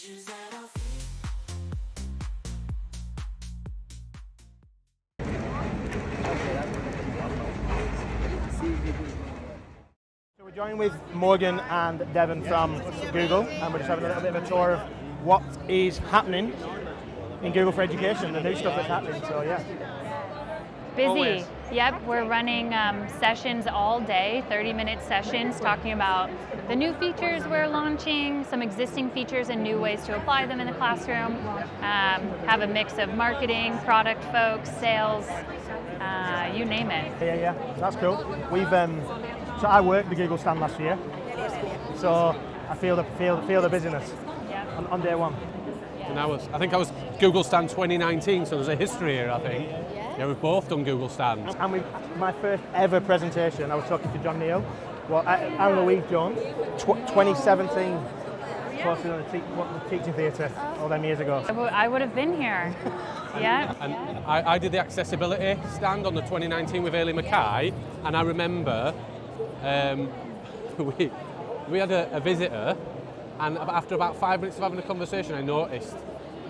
So we're joined with Morgan and Devan from Google, and we're just having a little bit of a tour of what is happening in Google for Education, the new stuff that's happening, so yeah. Busy. Always. Yep, we're running sessions all day, 30-minute sessions, talking about the new features we're launching, some existing features and new ways to apply them in the classroom. Have a mix of marketing, product folks, sales, you name it. Yeah, that's cool. We've so I worked the Google stand last year, so I feel the busyness on day one. And I think I was Google Stand 2019, so there's a history here, I think. Yeah, we've both done Google Stands. And my first ever presentation, I was talking to Jon Neale, and Louise Jones, 2017, posted on the teaching theatre all them years ago. I would have been here. Yeah. And I did the accessibility stand on the 2019 with Ailey Mackay, and I remember we had a visitor, and after about 5 minutes of having a conversation, I noticed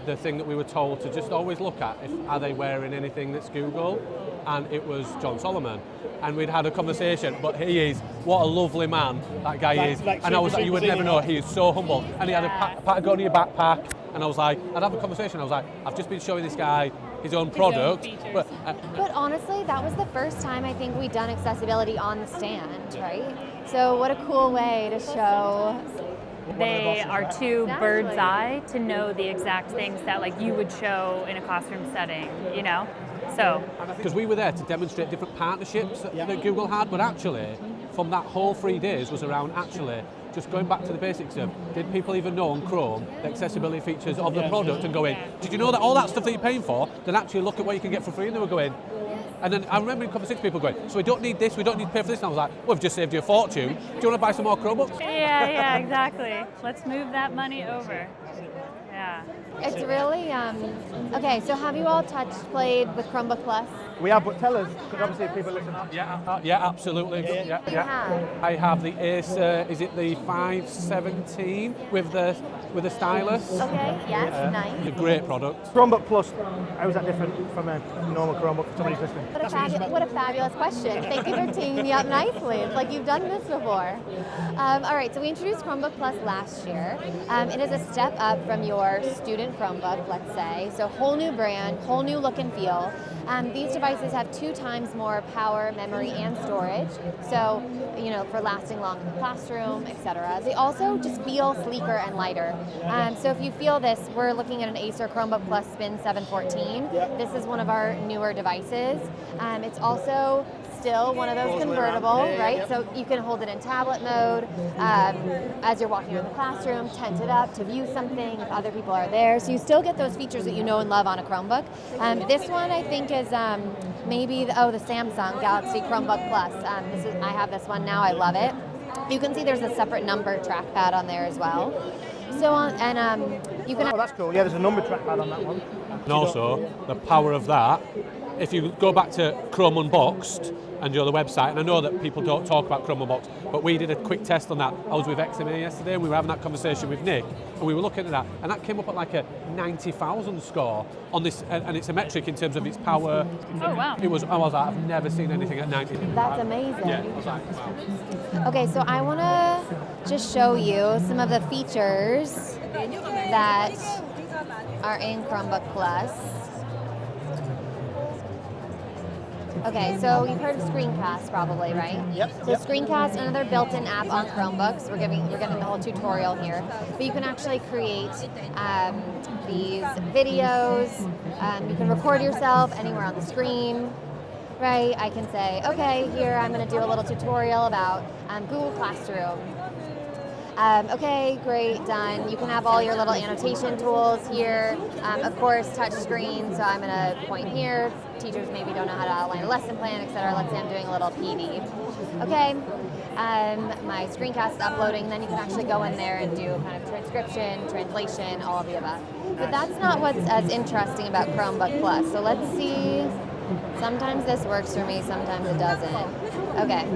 the thing that we were told to just always look at, are they wearing anything that's Google? And it was John Solomon. And we'd had a conversation, but he is, what a lovely man that guy is. And I was like, you would never know, he is so humble. And he had a Patagonia backpack, and I was like, I'd have a conversation, I was like, I've just been showing this guy his own product. But honestly, that was the first time I think we'd done accessibility on the stand, right? So what a cool way to show. They are too bird's eye to know the exact things that like you would show in a classroom setting, you know? So. Because we were there to demonstrate different partnerships that Google had, but actually, from that whole 3 days was around actually just going back to the basics of, did people even know on Chrome the accessibility features of the product and going, did you know that all that stuff that you're paying for, then actually look at what you can get for free, and they were going, and then I remember in conversation people going, so we don't need this, we don't need to pay for this, and I was like, well, we've just saved you a fortune, do you want to buy some more Chromebooks? Yeah, exactly. Let's move that money over. Yeah. It's really, okay, so have you all played with Chromebook Plus? We have, but tell us, because obviously people listen up. Yeah, absolutely. Yeah. I have the Acer, is it the 517 with the stylus? Okay, yes, nice. A great product. Chromebook Plus, how is that different from a normal Chromebook for somebody who's listening? What a fabulous question. Thank you for teeing me up nicely. It's like you've done this before. All right, so we introduced Chromebook Plus last year. It is a step up from your student Chromebook, let's say. So whole new brand, whole new look and feel. These devices have 2 times more power, memory, and storage. So, you know, for lasting long in the classroom, etc. They also just feel sleeker and lighter. So if you feel this, we're looking at an Acer Chromebook Plus Spin 714. This is one of our newer devices. It's also still one of those convertible, right? So you can hold it in tablet mode as you're walking around the classroom, tent it up to view something if other people are there. So you still get those features that you know and love on a Chromebook. This one I think is maybe the Samsung Galaxy Chromebook Plus. I have this one now. I love it. You can see there's a separate number trackpad on there as well. So you can. Oh, that's cool. Yeah, there's a number trackpad on that one. And also the power of that. If you go back to Chrome Unboxed and the website, and I know that people don't talk about Chrome Unboxed, but we did a quick test on that. I was with XMA yesterday, and we were having that conversation with Nick, and we were looking at that, and that came up at like a 90,000 score on this, and it's a metric in terms of its power. Oh wow! I was like, I've never seen anything at 90. That's amazing. Yeah, I was like, wow. Okay, so I want to just show you some of the features that are in Chromebook Plus. Okay, so you've heard of Screencast probably, right? Yep. So Screencast, another built-in app on Chromebooks. You're getting the whole tutorial here, but you can actually create these videos. You can record yourself anywhere on the screen, right? I can say, okay, here I'm going to do a little tutorial about Google Classroom. Okay, great, done. You can have all your little annotation tools here. Of course, touch screen, so I'm going to point here. Teachers maybe don't know how to outline a lesson plan, etc. Let's say I'm doing a little PD. Okay, my screencast is uploading, then you can actually go in there and do kind of transcription, translation, all of the above. But that's not what's as interesting about Chromebook Plus. So let's see. Sometimes this works for me, sometimes it doesn't. Okay.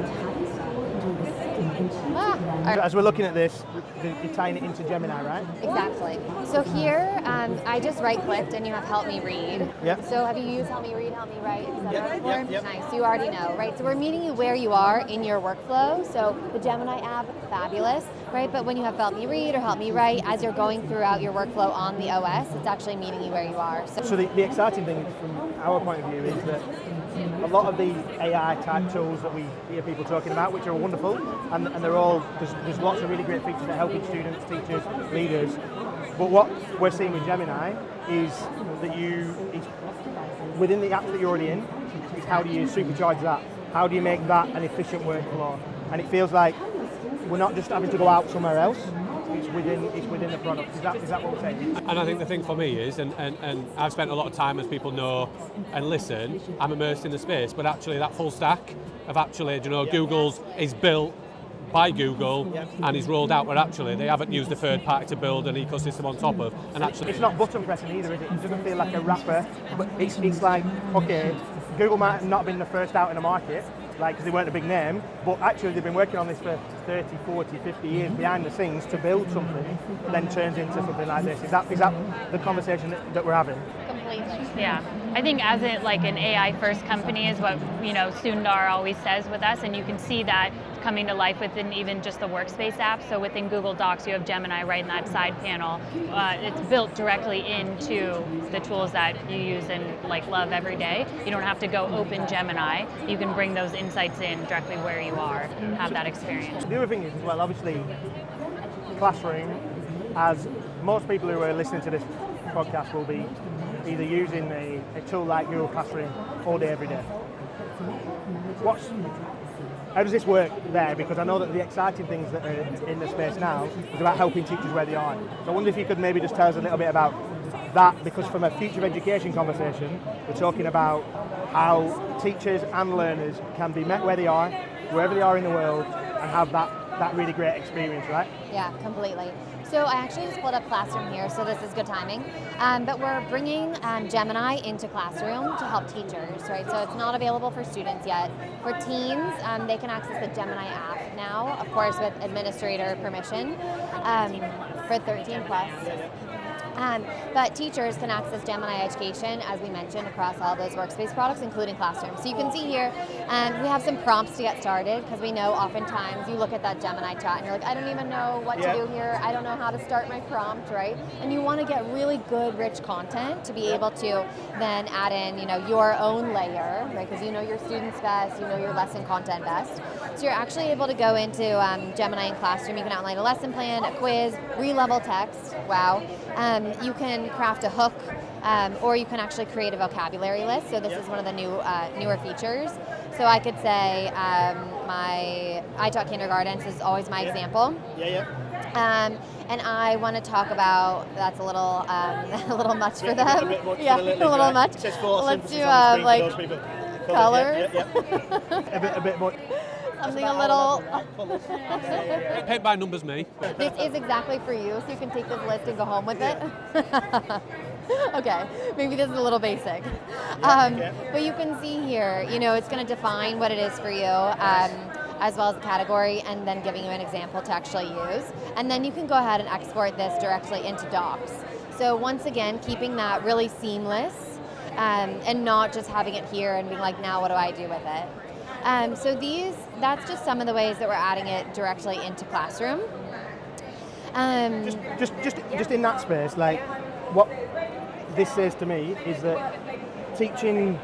As we're looking at this, you're tying it into Gemini, right? Exactly. So here, I just right-clicked and you have Help Me Read. Yep. So have you used Help Me Read, Help Me Write, etc. Yep, before? yep. Nice. You already know, right? So we're meeting you where you are in your workflow. So the Gemini app, fabulous, right? But when you have Help Me Read or Help Me Write, as you're going throughout your workflow on the OS, it's actually meeting you where you are. So the exciting thing from our point of view is that a lot of the AI type tools that we hear people talking about, which are wonderful, and they're all, there's lots of really great features that help students, teachers, leaders. But what we're seeing with Gemini is that within the apps that you're already in, is how do you supercharge that? How do you make that an efficient workflow? And it feels like we're not just having to go out somewhere else. It's within the product. Is that what we're saying? And I think the thing for me is, and I've spent a lot of time, as people know and listen, I'm immersed in the space, but actually that full stack of actually, Google's is built by Google and is rolled out where actually they haven't used a third party to build an ecosystem on top of. And actually, it's not button pressing either, is it? It doesn't feel like a wrapper, but it's like, okay, Google might not have been the first out in the market, because they weren't a big name, but actually they've been working on this for 30, 40, 50 years behind the scenes to build something that then turns into something like this. Is that the conversation that we're having? Completely. Yeah, I think as an AI first company is what Sundar always says with us, and you can see that coming to life within even just the workspace app. So within Google Docs, you have Gemini right in that side panel. It's built directly into the tools that you use and love every day. You don't have to go open Gemini. You can bring those insights in directly where you are, have that experience. The other thing is as well, obviously, Classroom, as most people who are listening to this podcast will be either using a tool like Google Classroom all day, every day. How does this work there? Because I know that the exciting things that are in the space now is about helping teachers where they are. So I wonder if you could maybe just tell us a little bit about that, because from a future of education conversation, we're talking about how teachers and learners can be met where they are, wherever they are in the world, and have that really great experience, right? Yeah, completely. So I actually just pulled up Classroom here, so this is good timing. But we're bringing Gemini into Classroom to help teachers, right? So it's not available for students yet. For teens, they can access the Gemini app now, of course with administrator permission, for 13 plus. But teachers can access Gemini Education, as we mentioned, across all those workspace products, including Classroom. So you can see here, we have some prompts to get started, because we know oftentimes you look at that Gemini chat and you're like, I don't even know what to do here. I don't know how to start my prompt, right? And you want to get really good, rich content to be able to then add in, your own layer, right? Because you know your students best, you know your lesson content best. So you're actually able to go into Gemini in Classroom. You can outline a lesson plan, a quiz, re-level text. Wow. You can craft a hook, or you can actually create a vocabulary list. So this is one of the newer features. So I could say, I taught kindergarten, so this is always my example. And I want to talk about, that's a little a little much for them. A bit much yeah, for the a little much. Let's do colors. a bit more. Something a little. Paint by numbers, me. This is exactly for you, so you can take this list and go home with it. Okay, maybe this is a little basic. But you can see here, it's going to define what it is for you, as well as the category, and then giving you an example to actually use. And then you can go ahead and export this directly into Docs. So once again, keeping that really seamless, and not just having it here and being like, now what do I do with it? So that's just some of the ways that we're adding it directly into Classroom. Just in that space, what this says to me is that teaching,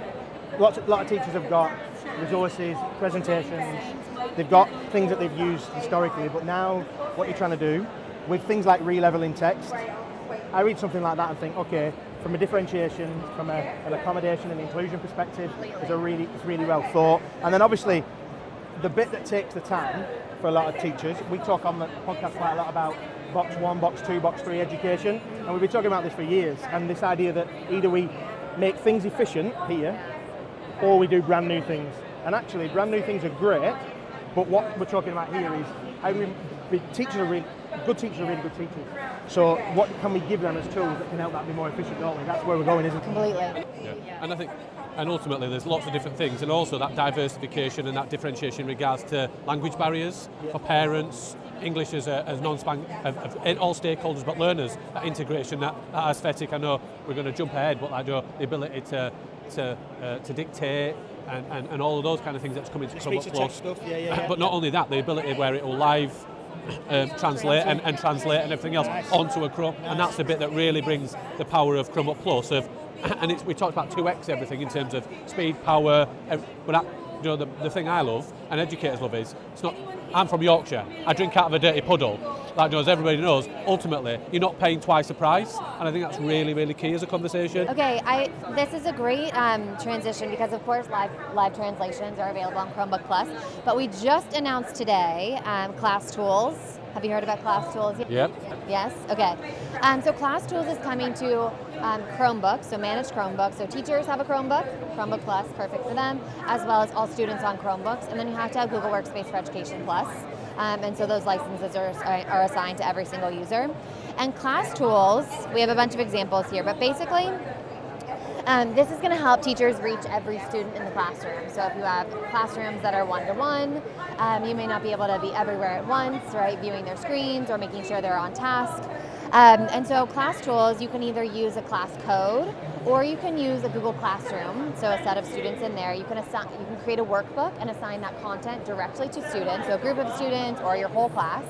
a lot of teachers have got resources, presentations, they've got things that they've used historically, but now what you're trying to do with things like re-leveling text, I read something like that and think, okay, from a differentiation, from an accommodation and inclusion perspective, it's really well thought. And then obviously, the bit that takes the time for a lot of teachers, we talk on the podcast quite a lot about box 1, box 2, box 3 education, and we've been talking about this for years, and this idea that either we make things efficient here, or we do brand new things. And actually, brand new things are great, but what we're talking about here is how teachers are really good teachers. So what can we give them as tools that can help that be more efficient, don't we? That's where we're going, isn't it? Completely. Yeah. And I think And ultimately there's lots of different things, and also that diversification and that differentiation in regards to language barriers for parents, English as non-span, all stakeholders but learners, that integration, that aesthetic. I know we're going to jump ahead, but I know the ability to dictate and all of those kind of things that's coming to come up close. Stuff. But not only that, the ability where it will live translate and translate and everything else onto a Chrome, and that's the bit that really brings the power of Chrome Up Plus. And we talked about 2x everything in terms of speed, power, but the thing I love and educators love is it's not. I'm from Yorkshire. I drink out of a dirty puddle. Like as everybody knows, ultimately you're not paying twice the price, and I think that's really, really key as a conversation. Okay, this is a great transition because of course live translations are available on Chromebook Plus, but we just announced today Class Tools. Have you heard about Class Tools yet? Yep. Yes? Okay. So Class Tools is coming to Chromebooks, so managed Chromebooks. So teachers have a Chromebook, Chromebook Plus, perfect for them, as well as all students on Chromebooks. And then you have to have Google Workspace for Education Plus. And so those licenses are assigned to every single user. And Class Tools, we have a bunch of examples here, but basically, this is going to help teachers reach every student in the classroom. So if you have classrooms that are one-to-one, you may not be able to be everywhere at once, right? Viewing their screens or making sure they're on task. And so Class Tools, you can either use a class code or you can use a Google Classroom, so a set of students in there. You can create a workbook and assign that content directly to students, so a group of students or your whole class.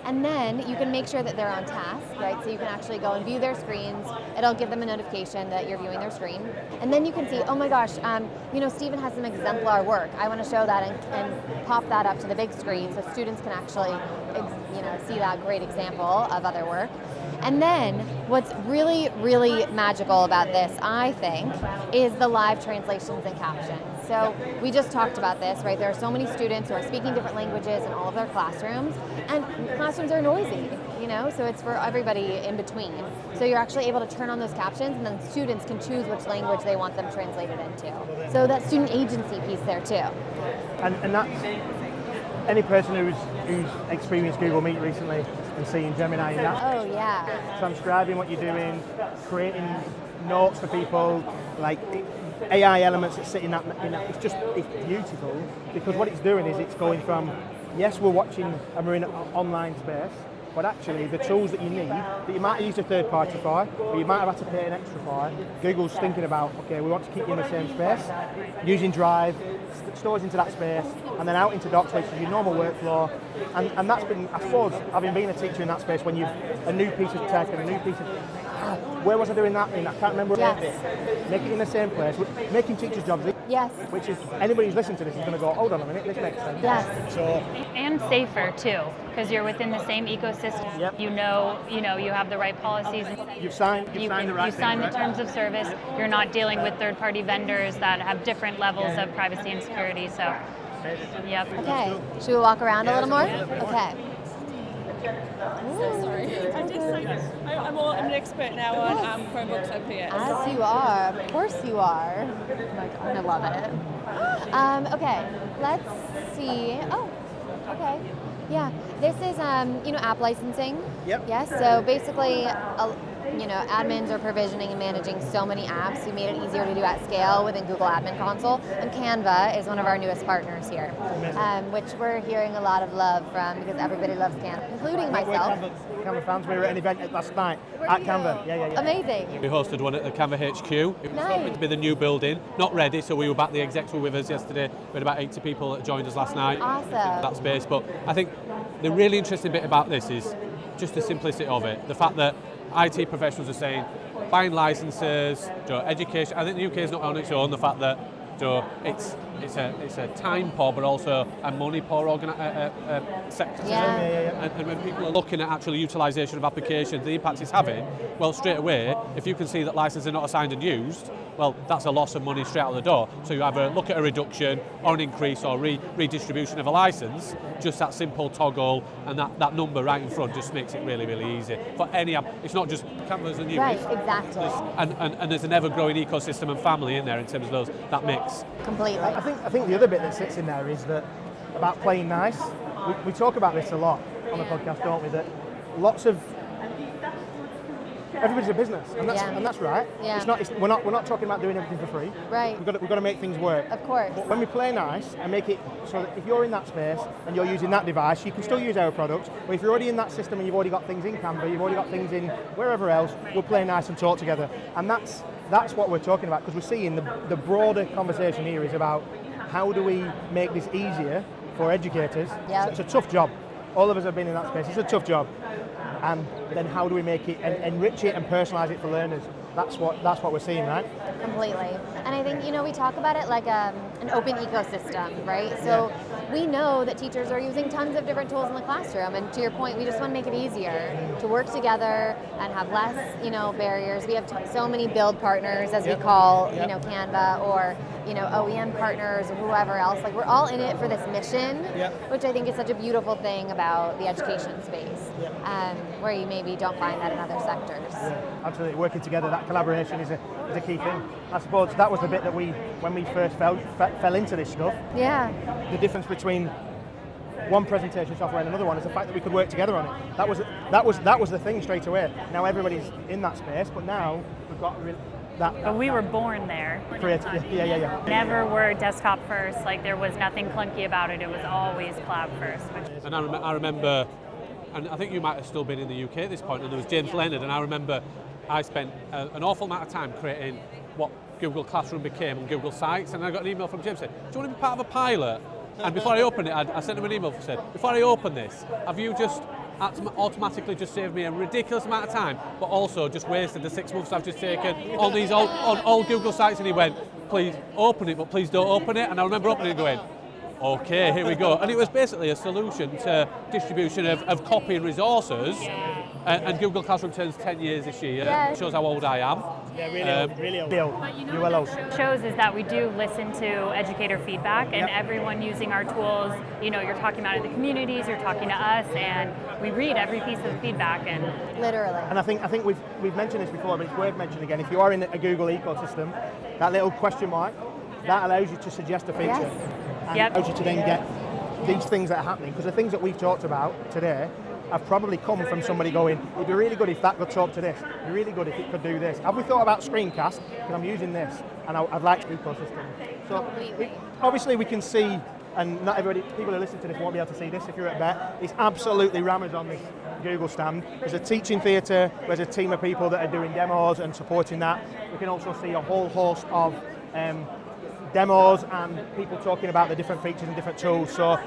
And then you can make sure that they're on task, right? So you can actually go and view their screens. It'll give them a notification that you're viewing their screen. And then you can see, oh my gosh, Stephen has some exemplar work. I want to show that and pop that up to the big screen so students can actually see that great example of other work. And then what's really, really magical about this, I think, is the live translations and captions. So we just talked about this, right? There are so many students who are speaking different languages in all of their classrooms, and classrooms are noisy, so it's for everybody in between. So you're actually able to turn on those captions, and then students can choose which language they want them translated into. So that student agency piece there too. And that's any person who's experienced Google Meet recently and seeing Gemini in that. Oh yeah. Transcribing what you're doing, creating notes for people, like AI elements that sit in that. It's beautiful because what it's doing is it's going from, yes, we're watching and we're in an online space, but actually the tools that you need, that you might have used a third party for, but you might have had to pay an extra for, Google's thinking about, okay, we want to keep you in the same space, using Drive, stores into that space, and then out into Docs, which is your normal workflow. And that's been, I suppose, having been a teacher in that space, when you've a new piece of tech and a new piece of, where was I doing that in? I can't remember where it. Make it in the same place, making teachers' jobs easy. Yes. Which is, anybody who's listening to this is going to go, hold on a minute, this makes sense. Yes. So, And safer too, because you're within the same ecosystem. Yep. You have the right policies. You've signed the right You sign thing, the terms of service. You're not dealing with third-party vendors that have different levels of privacy and security. So, yep. Okay. Should we walk around a little more? Okay. So sorry. I did say this. I'm an expert now on Chromebooks OPS. As you are. Of course you are. Oh my God, I love it. Okay, let's see. Oh, okay. Yeah, this is, app licensing. Yep. Yes, so basically, admins are provisioning and managing so many apps. We made it easier to do at scale within Google Admin Console. And Canva is one of our newest partners here, which we're hearing a lot of love from because everybody loves Canva, including myself. Canva fans, we were at an event last night at Canva. Yeah. Amazing. We hosted one at the Canva HQ. It was Nice. hoping to be the new building, not ready, so we were back. The execs were with us yesterday. We had about 80 people that joined us last night. Awesome. That space, but I think the really interesting bit about this is just the simplicity of it. The fact that IT professionals are saying, buying licenses, education. I think the UK is not on its own. The fact that it's a time poor, but also a money poor sector. Yeah. And when people are looking at actual utilisation of applications, the impact it's having, well, straight away, if you can see that licenses are not assigned and used, well, that's a loss of money straight out the door. So you either look at a reduction or an increase or redistribution of a licence, just that simple toggle and that number right in front just makes it really, really easy. For any app, it's not just Canva's and you. Right, exactly. And there's an ever-growing ecosystem and family in there in terms of that mix. Completely. I think the other bit that sits in there is that about playing nice. We talk about this a lot on the podcast, don't we? That lots of everybody's a business, and that's right. Yeah. We're not talking about doing everything for free. Right. We've got to make things work. Of course. But when we play nice and make it so that if you're in that space and you're using that device, you can still use our products. But if you're already in that system and you've already got things in Canva, you've already got things in wherever else, we'll play nice and talk together. And that's what we're talking about, because we're seeing the broader conversation here is about how do we make this easier for educators. Yep. It's a tough job. All of us have been in that space. It's a tough job. And then how do we make it and enrich it and personalise it for learners? That's what we're seeing, right? Completely. And I think, we talk about it like an open ecosystem, right? So we know that teachers are using tons of different tools in the classroom, and to your point, we just want to make it easier to work together and have less, barriers. We have so many build partners, as we call, Canva, or, OEM partners or whoever else. Like, we're all in it for this mission, which I think is such a beautiful thing about the education space, where you maybe don't find that in other sectors. Yeah, absolutely. Working together, that collaboration is a key thing. I suppose that was the bit that when we first fell into this stuff. Yeah. The difference between one presentation software and another one is the fact that we could work together on it. That was the thing straight away. Now everybody's in that space, but now we've got that. But we were born there. Yeah. Never were desktop first. Like, there was nothing clunky about it. It was always cloud first. And I remember, and I think you might have still been in the UK at this point, and there was James Leonard, and I remember I spent an awful amount of time creating what Google Classroom became on Google Sites, and I got an email from James saying, do you want to be part of a pilot? And before I opened it, I sent him an email that said, before I open this, have you just automatically just saved me a ridiculous amount of time, but also just wasted the 6 months I've just taken on these on all Google Sites? And he went, please open it, but please don't open it. And I remember opening it and going, okay, here we go. And it was basically a solution to distribution of copy and resources. And Google Classroom turns 10 years this year. Yeah. Shows how old I am. Yeah, really old. You're well old. Shows is that we do listen to educator feedback, and everyone using our tools, you're talking about it in the communities, you're talking to us, and we read every piece of feedback. And literally. And I think we've mentioned this before, but it's worth mentioning again. If you are in a Google ecosystem, that little question mark, that allows you to suggest a feature. And allows you to then get these things that are happening, because the things that we've talked about today have probably come from somebody going, it'd be really good if that could talk to this, it'd be really good if it could do this. Have we thought about screencast? Because I'm using this, and I'd like ecosystem. So obviously we can see, and not everybody, people who listen to this won't be able to see this if you're at BETT, it's absolutely rammed on this Google stand. There's a teaching theatre, there's a team of people that are doing demos and supporting that. We can also see a whole host of demos and people talking about the different features and different tools. So,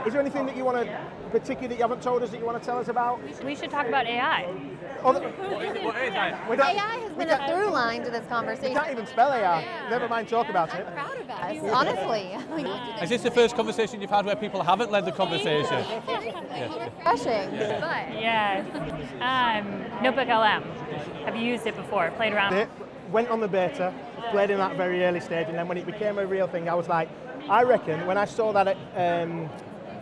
is there anything that you want to, particularly that you haven't told us, that you want to tell us about? we should talk about AI. What is that? AI has been a through line to this conversation. We can't even spell AI. Never mind talk about it. I'm proud of us, honestly. Is this the first conversation you've had where people haven't led the conversation? Refreshing. Notebook LM. Have you used it before? Played around? It went on the beta, played in that very early stage, and then when it became a real thing, I was like, I reckon when I saw that at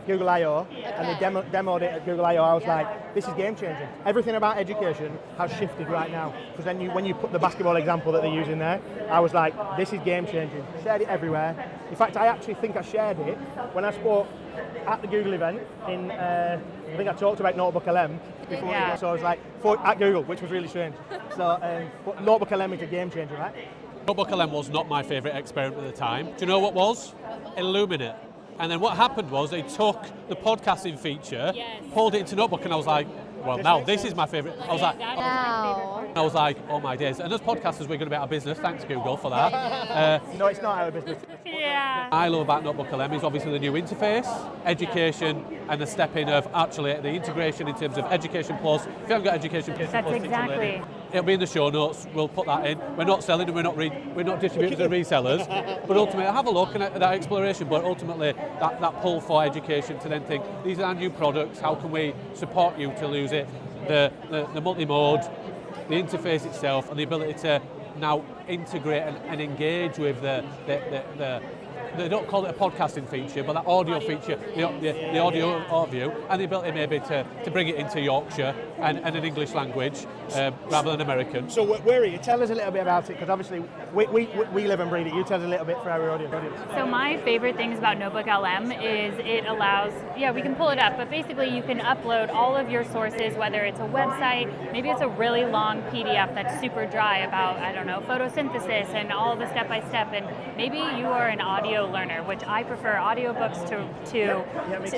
Google I/O and they demoed it at Google I/O, I was like, this is game changing. Everything about education has shifted right now. Because then when you put the basketball example that they use in there, I was like, this is game changing. Shared it everywhere. In fact, I actually think I shared it when I spoke at the Google event in, I think I talked about Notebook LM before, so I was like, at Google, which was really strange. So, but Notebook LM is a game changer, right? Notebook LM was not my favourite experiment at the time. Do you know what was? Illuminate. And then what happened was they took the podcasting feature, pulled it into Notebook, and I was like, well, now this is my favourite. I was like, oh my days. And as podcasters, we're going to be out of business. Thanks, Google, for that. No, it's not our business. I love about Notebook LM is obviously the new interface, education, and the step in of actually the integration in terms of Education Plus. If you haven't got Education Plus, That's exactly. It'll be in the show notes. We'll put that in. We're not selling and we're not distributors and resellers. But ultimately, have a look at that exploration. But ultimately, that pull for education to then think, these are our new products. How can we support you to use it? The multi-mode, the interface itself, and the ability to now integrate and engage with the they don't call it a podcasting feature, but that audio feature, the audio overview, and the ability maybe to bring it into Yorkshire and an English language rather than American. So where are you? Tell us a little bit about it, because obviously we live and breathe it. You tell us a little bit for our audience. So my favorite things about Notebook LM is it allows, we can pull it up, but basically you can upload all of your sources, whether it's a website, maybe it's a really long PDF that's super dry about, I don't know, photosynthesis and all the step-by-step, and maybe you are an audio learner, which I prefer audiobooks to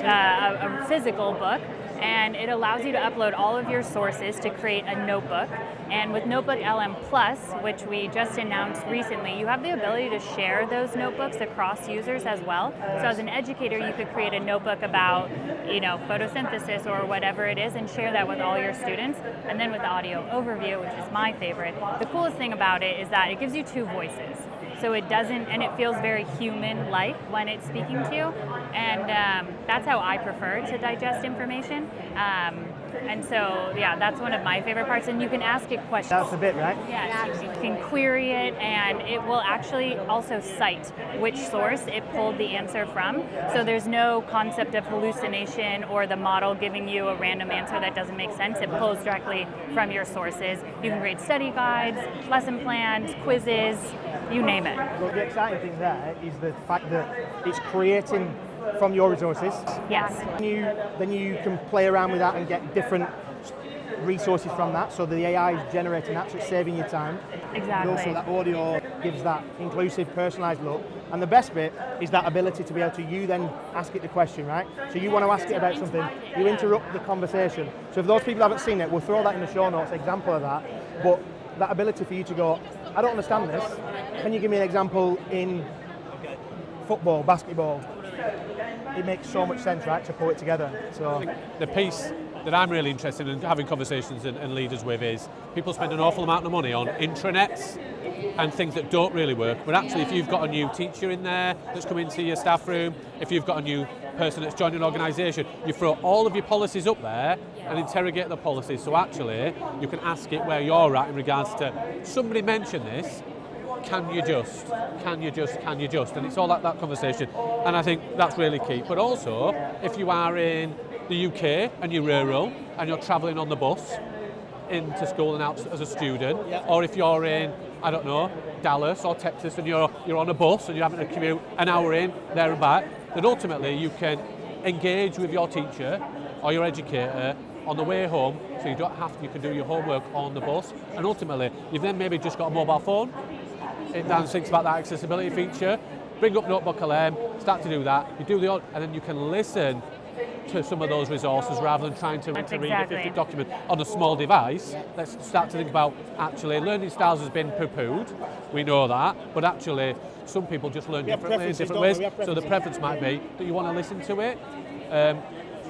a physical book, and it allows you to upload all of your sources to create a notebook. And with Notebook LM Plus, which we just announced recently, you have the ability to share those notebooks across users as well. So as an educator, you could create a notebook about, photosynthesis or whatever it is, and share that with all your students. And then with the audio overview, which is my favorite, the coolest thing about it is that it gives you two voices. So it doesn't, and it feels very human-like when it's speaking to you. And that's how I prefer to digest information. And so, that's one of my favorite parts. And you can ask it questions. That's the bit, right? Yeah, you can query it, and it will actually also cite which source it pulled the answer from. So there's no concept of hallucination or the model giving you a random answer that doesn't make sense. It pulls directly from your sources. You can create study guides, lesson plans, quizzes, you name it. Well, the exciting thing there is the fact that it's creating from your resources. Yes. Then you can play around with that and get different resources from that. So the AI is generating that, so it's saving you time. Exactly. And also that audio gives that inclusive, personalised look. And the best bit is that ability to be able to you then ask it the question, right? So you want to ask it about something, you interrupt the conversation. So if those people haven't seen it, we'll throw that in the show notes, example of that. But that ability for you to go, I don't understand this. Can you give me an example in football, basketball? It makes so much sense, right, to pull it together. So the piece that I'm really interested in having conversations and leaders with is people spend an awful amount of money on intranets and things that don't really work. But actually, if you've got a new teacher in there that's come into your staff room, if you've got a new person that's joined an organisation, you throw all of your policies up there and interrogate the policies. So actually, you can ask it where you're at in regards to, somebody mentioned this, can you just? And it's all that conversation. And I think that's really key. But also, if you are in the UK and you're rural and you're travelling on the bus into school and out as a student, or if you're in, I don't know, Dallas or Texas and you're on a bus and you're having to commute an hour in, there and back, then ultimately you can engage with your teacher or your educator on the way home, so you can do your homework on the bus, and ultimately you've then maybe just got a mobile phone. It then thinks about that accessibility feature, bring up Notebook LM, start to do that, you do and then you can listen to some of those resources rather than trying to read a 50 document on a small device. Let's start to think about, actually, learning styles has been poo-pooed, we know that, but actually some people just learn differently in different ways, so the preference might be that you want to listen to it.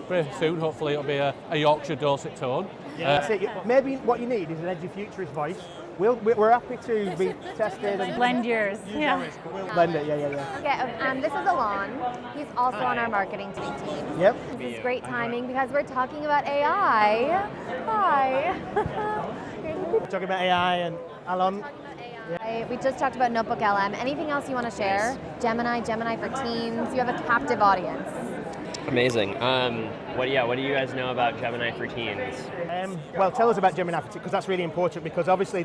Very soon, hopefully it'll be a Yorkshire Dorset tone. That's it. Maybe what you need is an Edufuturist voice. We're happy to be tested and Blend yours. blend it. Yeah. Okay, this is Alon. He's also on our marketing team. Yep. This is great timing because we're talking about AI. Hi. Talking about AI and Alon. We just talked about Notebook LM. Anything else you want to share? Gemini for teens. You have a captive audience. Amazing. What do you guys know about Gemini for Teens? Well, tell us about Gemini for Teens, because that's really important, because obviously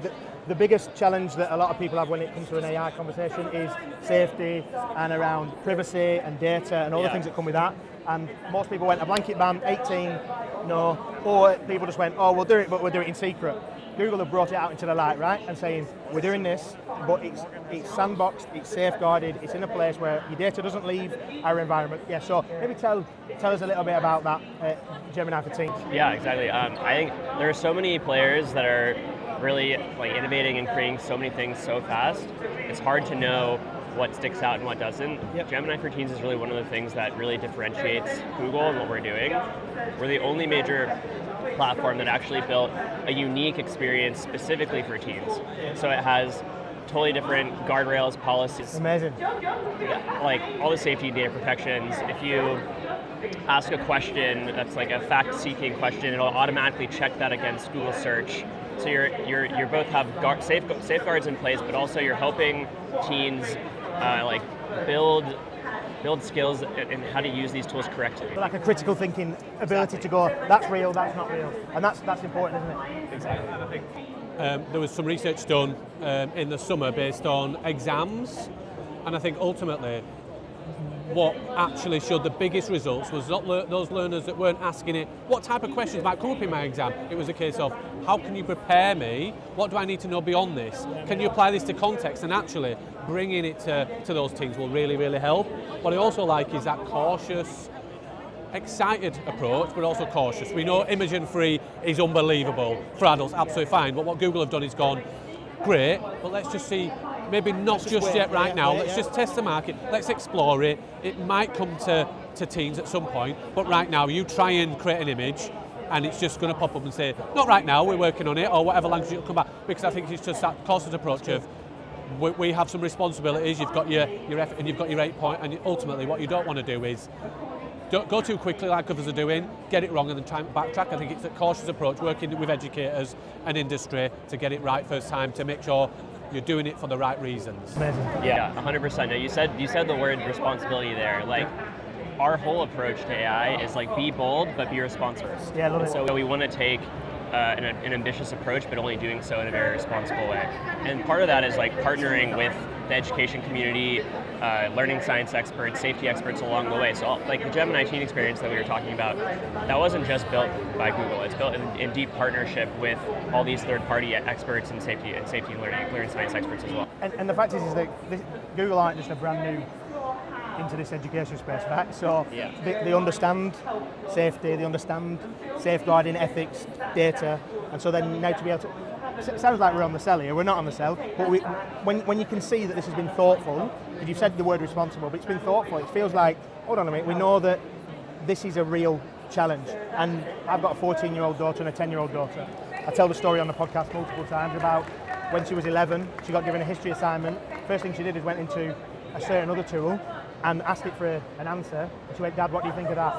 the biggest challenge that a lot of people have when it comes to an AI conversation is safety and around privacy and data and all the things that come with that. And most people went a blanket ban, 18, no, or people just went, oh, we'll do it, but we'll do it in secret. Google have brought it out into the light, right, and saying, we're doing this, but it's sandboxed, it's safeguarded, it's in a place where your data doesn't leave our environment. Yeah, so maybe tell us a little bit about that, Gemini for Teens. Yeah, exactly. I think there are so many players that are really innovating and creating so many things so fast. It's hard to know what sticks out and what doesn't. Yep. Gemini for Teens is really one of the things that really differentiates Google and what we're doing. We're the only major platform that actually built a unique experience specifically for teens. So it has totally different guardrails, policies. Amazing. Like all the safety data protections. If you ask a question that's like a fact-seeking question, it'll automatically check that against Google search. So you're both have safeguards in place, but also you're helping teens build build skills in how to use these tools correctly. Like a critical thinking ability to go, that's real, that's not real. And that's important, isn't it? Exactly. There was some research done in the summer based on exams, and I think ultimately what actually showed the biggest results was not those learners that weren't asking it, what type of questions might come up in my exam? It was a case of, how can you prepare me? What do I need to know beyond this? Can you apply this to context? And actually, bringing it to those teams will really, really help. What I also like is that cautious, excited approach, but also cautious. We know Imogen-free is unbelievable for adults, absolutely fine, but what Google have done is gone, great, but let's just see, maybe not just yet right now, let's just test the market, let's explore it. It might come to teens at some point, but right now you try and create an image and it's just going to pop up and say, not right now, we're working on it, or whatever language it'll come back, because I think it's just that cautious approach of, we have some responsibilities, you've got your effort and you've got your 8 point, and ultimately what you don't want to do is don't go too quickly like others are doing, get it wrong and then try and backtrack. I think it's a cautious approach, working with educators and industry to get it right first time, to make sure you're doing it for the right reasons. Amazing. Yeah, 100%. No, you said the word responsibility there. Like, our whole approach to AI is like, be bold, but be responsible. Yeah, I love it. So we want to take an ambitious approach, but only doing so in a very responsible way. And part of that is like partnering with the education community, learning science experts, safety experts along the way. So like the Gemini teen experience that we were talking about, that wasn't just built by Google. It's built in deep partnership with all these third-party experts in safety and learning science experts as well. And the fact is that Google aren't just a brand new into this education space, right? So they understand safety, they understand safeguarding, ethics, data, and so then now to be able to, it sounds like we're on the sell here, we're not on the sell, but when you can see that this has been thoughtful, because you've said the word responsible, but it's been thoughtful, it feels like, hold on a minute, we know that this is a real challenge. And I've got a 14-year-old daughter and a 10-year-old daughter. I tell the story on the podcast multiple times about when she was 11, she got given a history assignment. First thing she did is went into a certain other tool and asked it for an answer. And she went, Dad, what do you think of that?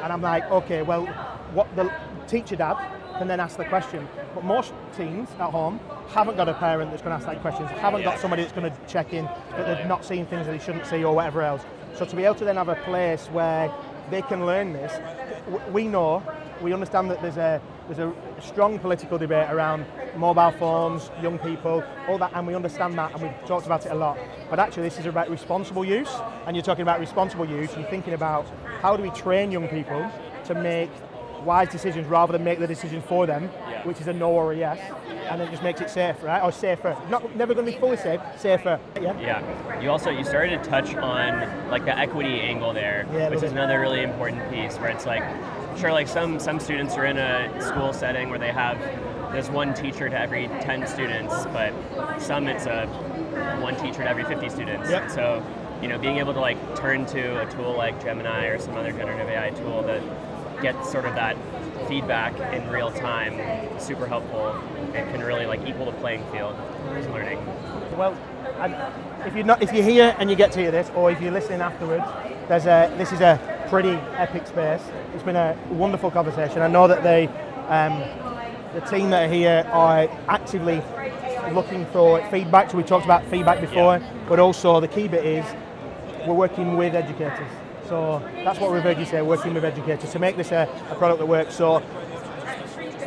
And I'm like, okay, well, what the teacher, Dad, can then ask the question. But most teens at home haven't got a parent that's going to ask that question, haven't got somebody that's going to check in, that they're not seeing things that they shouldn't see or whatever else. So to be able to then have a place where they can learn this, we understand that there's a strong political debate around mobile phones, young people, all that, and we understand that, and we've talked about it a lot. But actually this is about responsible use, and you're talking about responsible use, you're thinking about how do we train young people to make wise decisions rather than make the decision for them, which is a no or a yes, and then it just makes it safer, right? Or safer. Never going to be fully safe, safer. Yeah. You started to touch on like the equity angle there, which is another really important piece, where it's like, sure, like some students are in a school setting where there's one teacher to every 10 students, but some it's one teacher to every 50 students. Yep. So, being able to like turn to a tool like Gemini or some other generative AI tool that gets sort of that feedback in real time, super helpful. It can really like equal the playing field for learning. Well, if you're here and you get to hear this, or if you're listening afterwards, this is a pretty epic space. It's been a wonderful conversation. I know that the team that are here are actively looking for feedback. So we talked about feedback before, but also the key bit is we're working with educators. So that's what we've heard you say, working with educators to make this a product that works. So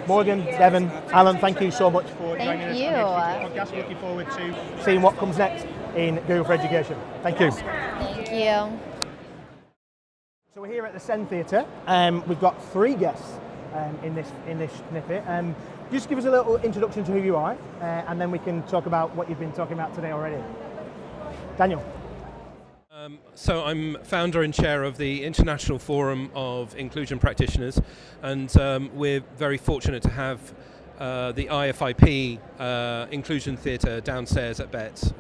Morgan, Devan, Alon, thank you so much for joining us on the podcast. Looking forward to seeing what comes next in Google for Education. Thank you. Thank you. So we're here at the Sen Theatre. We've got 3 guests in this snippet. Just give us a little introduction to who you are, and then we can talk about what you've been talking about today already. Daniel. So I'm founder and chair of the International Forum of Inclusion Practitioners, and we're very fortunate to have the IFIP Inclusion Theatre downstairs at BETT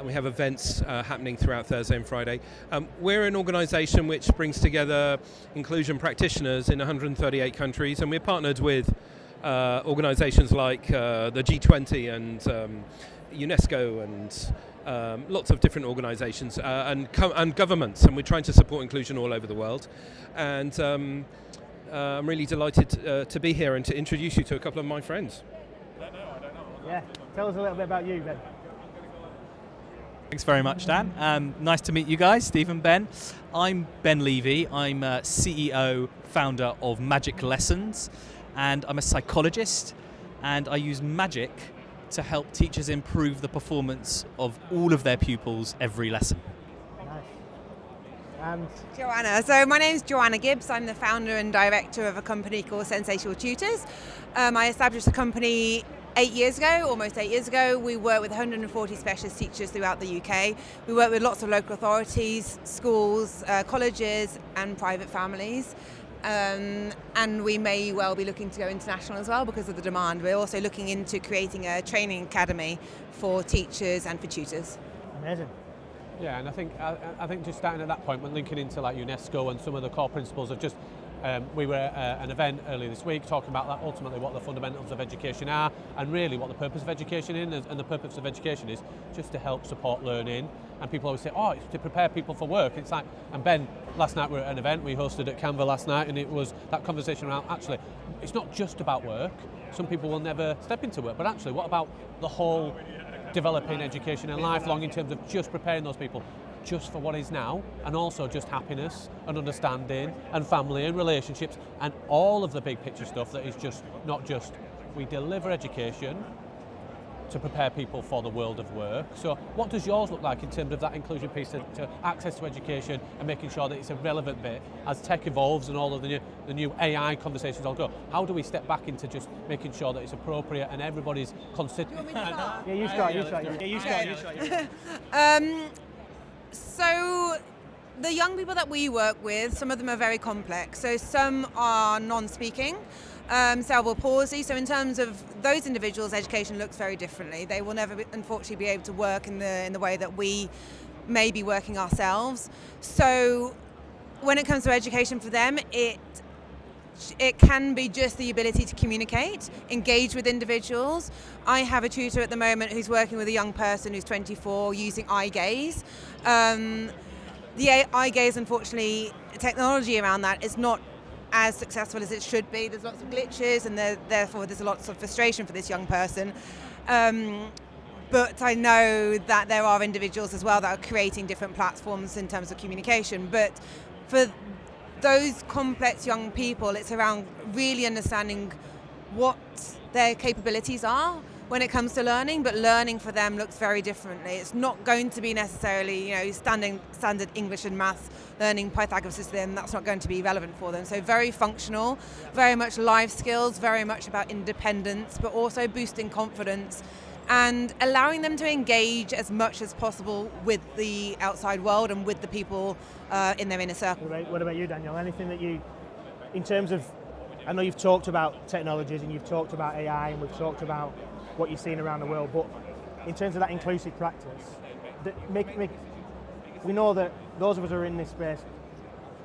we have events happening throughout Thursday and Friday. We're an organisation which brings together inclusion practitioners in 138 countries, and we're partnered with organisations like the G20 and UNESCO and lots of different organisations and governments, and we're trying to support inclusion all over the world. And I'm really delighted to be here and to introduce you to a couple of my friends. Yeah, tell us a little bit about you, Ben. Thanks very much, Dan. Nice to meet you guys, Steve and Ben. I'm Ben Levy. I'm CEO, founder of Magic Lessons, and I'm a psychologist, and I use magic to help teachers improve the performance of all of their pupils every lesson. Nice. And Joanna. So my name is Joanna Gibbs. I'm the founder and director of a company called Sensational Tutors. I established the company almost 8 years ago. We work with 140 specialist teachers throughout the UK. We work with lots of local authorities, schools, colleges and private families. And we may well be looking to go international as well because of the demand. We're also looking into creating a training academy for teachers and for tutors. amazing. Yeah, and I think just starting at that point, when linking into like UNESCO and some of the core principles of just, we were at an event earlier this week talking about that, ultimately what the fundamentals of education are and really what the purpose of education is, and the purpose of education is just to help support learning. And people always say, oh, it's to prepare people for work. It's like, and Ben, last night we were at an event we hosted at Canva last night, and it was that conversation around, actually, it's not just about work. Some people will never step into work, but actually, what about the whole developing education and lifelong in terms of just preparing those people just for what is now, and also just happiness and understanding and family and relationships and all of the big picture stuff that is just not just we deliver education to prepare people for the world of work. So what does yours look like in terms of that inclusion piece to access to education and making sure that it's a relevant bit as tech evolves and all of the new AI conversations all go? How do we step back into just making sure that it's appropriate and everybody's considering? Yeah, you start. So the young people that we work with, some of them are very complex. So some are non-speaking, cerebral palsy. So in terms of those individuals, education looks very differently. They will never, unfortunately, be able to work in the way that we may be working ourselves. So when it comes to education for them, it can be just the ability to communicate, engage with individuals. I have a tutor at the moment who's working with a young person who's 24 using eye gaze. The eye gaze, unfortunately, technology around that is not as successful as it should be. There's lots of glitches and therefore there's lots of frustration for this young person. But I know that there are individuals as well that are creating different platforms in terms of communication. But for those complex young people, it's around really understanding what their capabilities are when it comes to learning, but learning for them looks very differently. It's not going to be necessarily, standard English and maths, learning Pythagoras system, that's not going to be relevant for them. So very functional, very much life skills, very much about independence, but also boosting confidence and allowing them to engage as much as possible with the outside world and with the people in their inner circle. What about you, Daniel? Anything that you, in terms of, I know you've talked about technologies and you've talked about AI and we've talked about what you're seeing around the world, but in terms of that inclusive practice, we know that those of us who are in this space,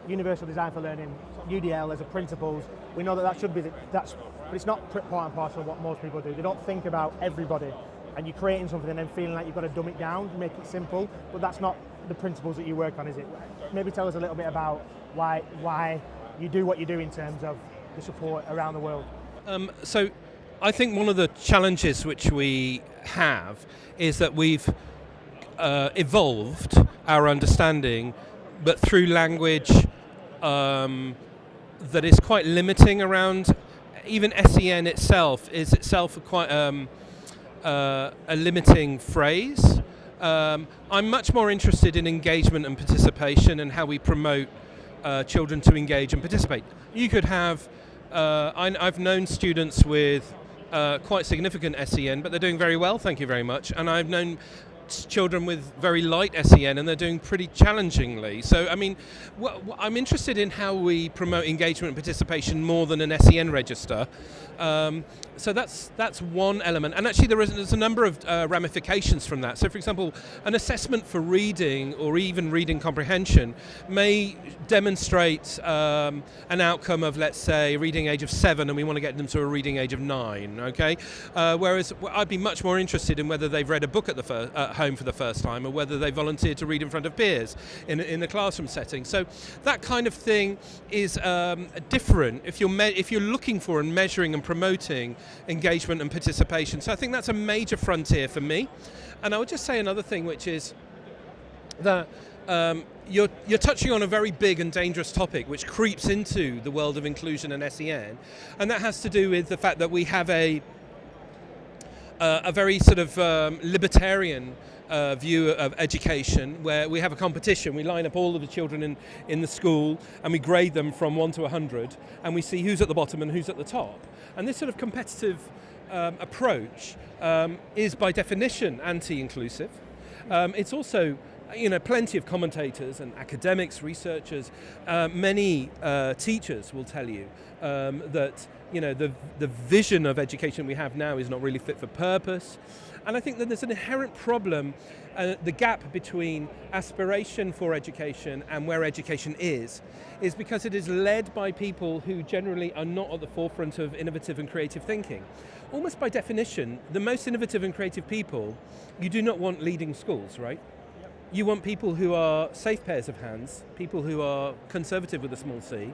Universal Design for Learning, UDL as a principles, we know that should be, but it's not part and parcel of what most people do. They don't think about everybody, and you're creating something and then feeling like you've got to dumb it down, make it simple, but that's not the principles that you work on, is it? Maybe tell us a little bit about why you do what you do in terms of the support around the world. So I think one of the challenges which we have is that we've evolved our understanding, but through language that is quite limiting around. Even SEN itself is quite a limiting phrase. I'm much more interested in engagement and participation and how we promote children to engage and participate. You could have, I've known students with quite significant SEN, but they're doing very well, thank you very much. And I've known children with very light SEN and they're doing pretty challengingly. So, I mean, I'm interested in how we promote engagement and participation more than an SEN register. So that's one element. And actually there's a number of ramifications from that. So, for example, an assessment for reading or even reading comprehension may demonstrate an outcome of, let's say, a reading age of 7 and we want to get them to a reading age of 9, okay? Whereas I'd be much more interested in whether they've read a book at home for the first time or whether they volunteered to read in front of peers in a classroom setting. So that kind of thing is different if you're looking for and measuring and promoting engagement and participation. So I think that's a major frontier for me. And I would just say another thing, which is that you're touching on a very big and dangerous topic which creeps into the world of inclusion and SEN, and that has to do with the fact that we have a very sort of libertarian view of education, where we have a competition. We line up all of the children in the school and we grade them from 1 to 100, and we see who's at the bottom and who's at the top. And this sort of competitive approach is by definition anti-inclusive. It's also, plenty of commentators and academics, researchers, many teachers will tell you that the vision of education we have now is not really fit for purpose. And I think that there's an inherent problem, the gap between aspiration for education and where education is because it is led by people who generally are not at the forefront of innovative and creative thinking. Almost by definition, the most innovative and creative people, you do not want leading schools, right? You want people who are safe pairs of hands, people who are conservative with a small c,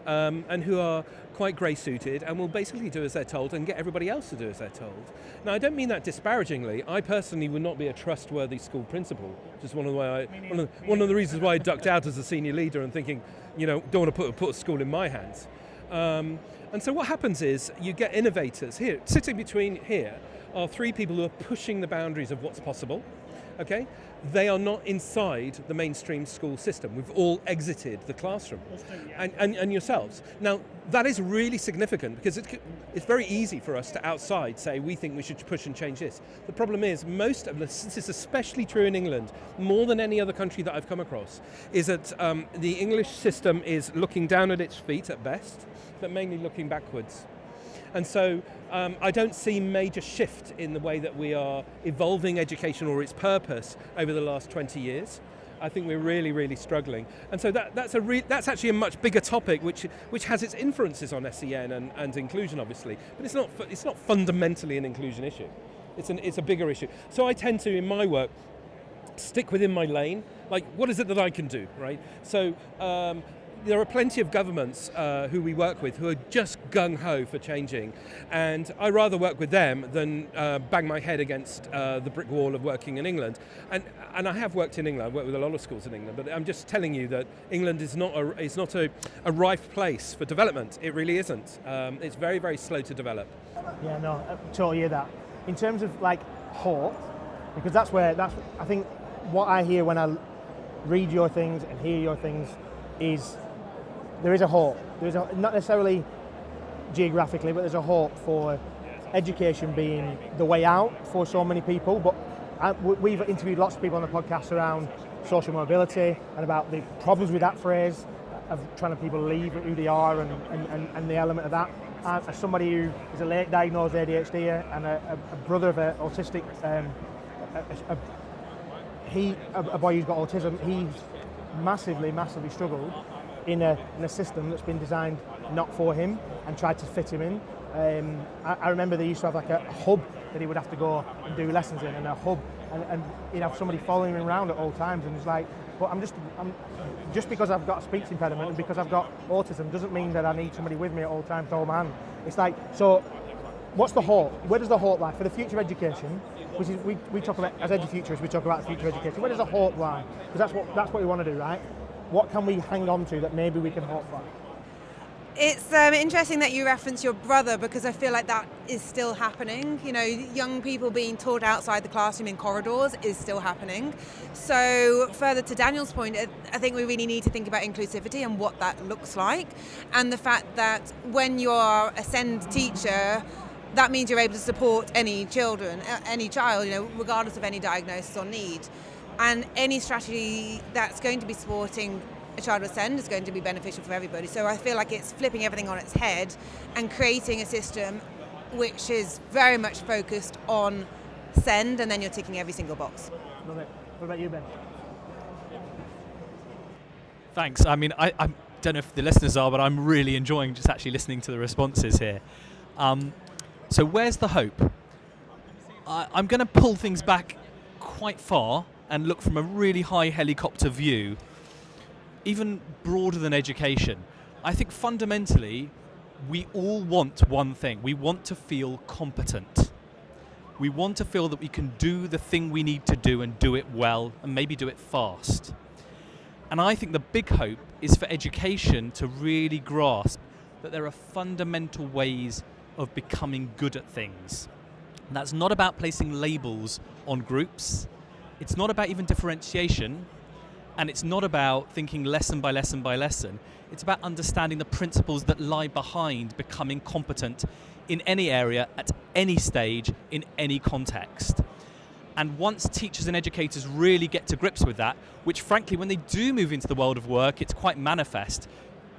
and who are quite grey-suited and will basically do as they're told and get everybody else to do as they're told. Now, I don't mean that disparagingly. I personally would not be a trustworthy school principal, which is one of the reasons why I ducked out as a senior leader and thinking, don't want to put a school in my hands. And so what happens is you get innovators here. Sitting between here are 3 people who are pushing the boundaries of what's possible. Okay, they are not inside the mainstream school system. We've all exited the classroom, and yourselves. Now, that is really significant because it's very easy for us to outside say we think we should push and change this. The problem is most of this is especially true in England, more than any other country that I've come across, is that the English system is looking down at its feet at best, but mainly looking backwards. And so I don't see major shift in the way that we are evolving education or its purpose over the last 20 years. I think we're really, really struggling. And so that's actually a much bigger topic which has its influences on SEN and inclusion, obviously. But it's not fundamentally an inclusion issue. It's a bigger issue. So I tend to, in my work, stick within my lane. Like, what is it that I can do, right? So there are plenty of governments who we work with who are just gung-ho for changing, and I rather work with them than bang my head against the brick wall of working in England. And I have worked in England. I've worked with a lot of schools in England, but I'm just telling you that England is not a rife place for development. It really isn't. It's very, very slow to develop. Yeah, no, I totally hear that. In terms of like hope, because I think what I hear when I read your things and hear your things is there is a hope. Not necessarily geographically, but there's a hope for education being the way out for so many people. But we've interviewed lots of people on the podcast around social mobility and about the problems with that phrase of trying to people leave who they are and the element of that. As somebody who is a late diagnosed ADHD and a brother of an autistic, a boy who's got autism, he's massively struggled in a system that's been designed not for him and tried to fit him in. I remember they used to have like a hub that he would have to go and do lessons in, and a hub, and he'd have somebody following him around at all times, and it's like, but I'm just because I've got a speech impediment and because I've got autism doesn't mean that I need somebody with me at all times to hold my hand. It's like, so what's the hope? Where does the hope lie for the future of education? Which is we talk about, as Edufuturists, we talk about future education. Where does the hope lie? Because that's what we want to do, right? What can we hang on to that maybe we can hope for? It's interesting that you reference your brother, because I feel like that is still happening. Young people being taught outside the classroom in corridors is still happening. So further to Daniel's point, I think we really need to think about inclusivity and what that looks like, and the fact that when you're a SEND teacher, that means you're able to support any child, regardless of any diagnosis or need. And any strategy that's going to be supporting a child with SEND is going to be beneficial for everybody. So I feel like it's flipping everything on its head and creating a system which is very much focused on SEND, and then you're ticking every single box. Love it. What about you, Ben? Thanks. I mean, I don't know if the listeners are, but I'm really enjoying just actually listening to the responses here. So where's the hope? I'm going to pull things back quite far and look from a really high helicopter view, even broader than education. I think fundamentally, we all want one thing. We want to feel competent. We want to feel that we can do the thing we need to do and do it well and maybe do it fast. And I think the big hope is for education to really grasp that there are fundamental ways of becoming good at things. And that's not about placing labels on groups. It's not about even differentiation. And it's not about thinking lesson by lesson by lesson. It's about understanding the principles that lie behind becoming competent in any area, at any stage, in any context. And once teachers and educators really get to grips with that, which frankly, when they do move into the world of work, it's quite manifest.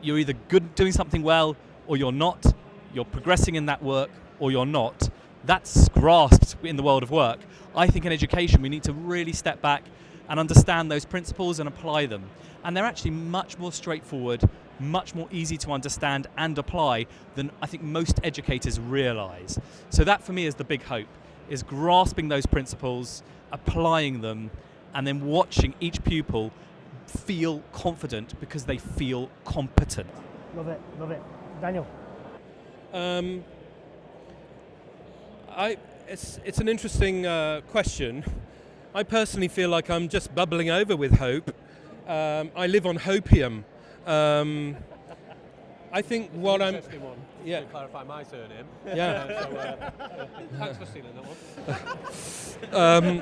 You're either good doing something well or you're not. You're progressing in that work or you're not. That's grasped in the world of work. I think in education, we need to really step back and understand those principles and apply them. And they're actually much more straightforward, much more easy to understand and apply than I think most educators realize. So that for me is the big hope, is grasping those principles, applying them, and then watching each pupil feel confident because they feel competent. Love it, love it. Daniel? It's an interesting question. I personally feel like I'm just bubbling over with hope. I live on hopium. I think what I'm... Yeah. To clarify my surname. Yeah. Thanks for stealing that one.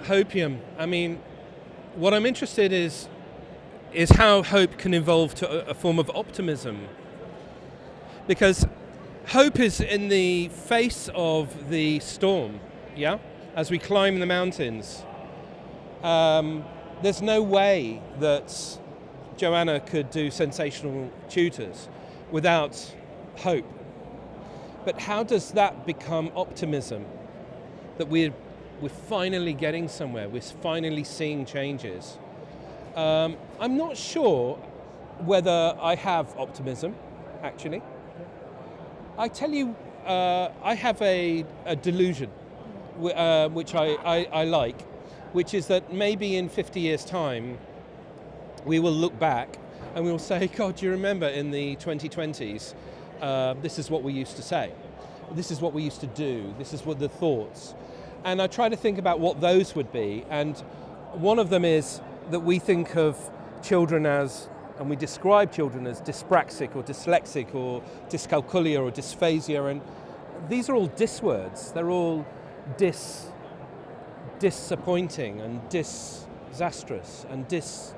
Hopium. I mean, what I'm interested is how hope can evolve to a form of optimism. Because hope is in the face of the storm, yeah? As we climb the mountains. There's no way that Joanna could do sensational tutors without hope. But how does that become optimism? That we're finally getting somewhere, we're finally seeing changes. I'm not sure whether I have optimism, actually. I tell you, I have a delusion, which I like, which is that maybe in 50 years' time, we will look back and we will say, God, do you remember in the 2020s, this is what we used to say. This is what we used to do. This is what the thoughts. And I try to think about what those would be. And one of them is that we think of children as, and we describe children as dyspraxic or dyslexic or dyscalculia or dysphasia. And these are all dis words. They're all disappointing and disastrous and disturbing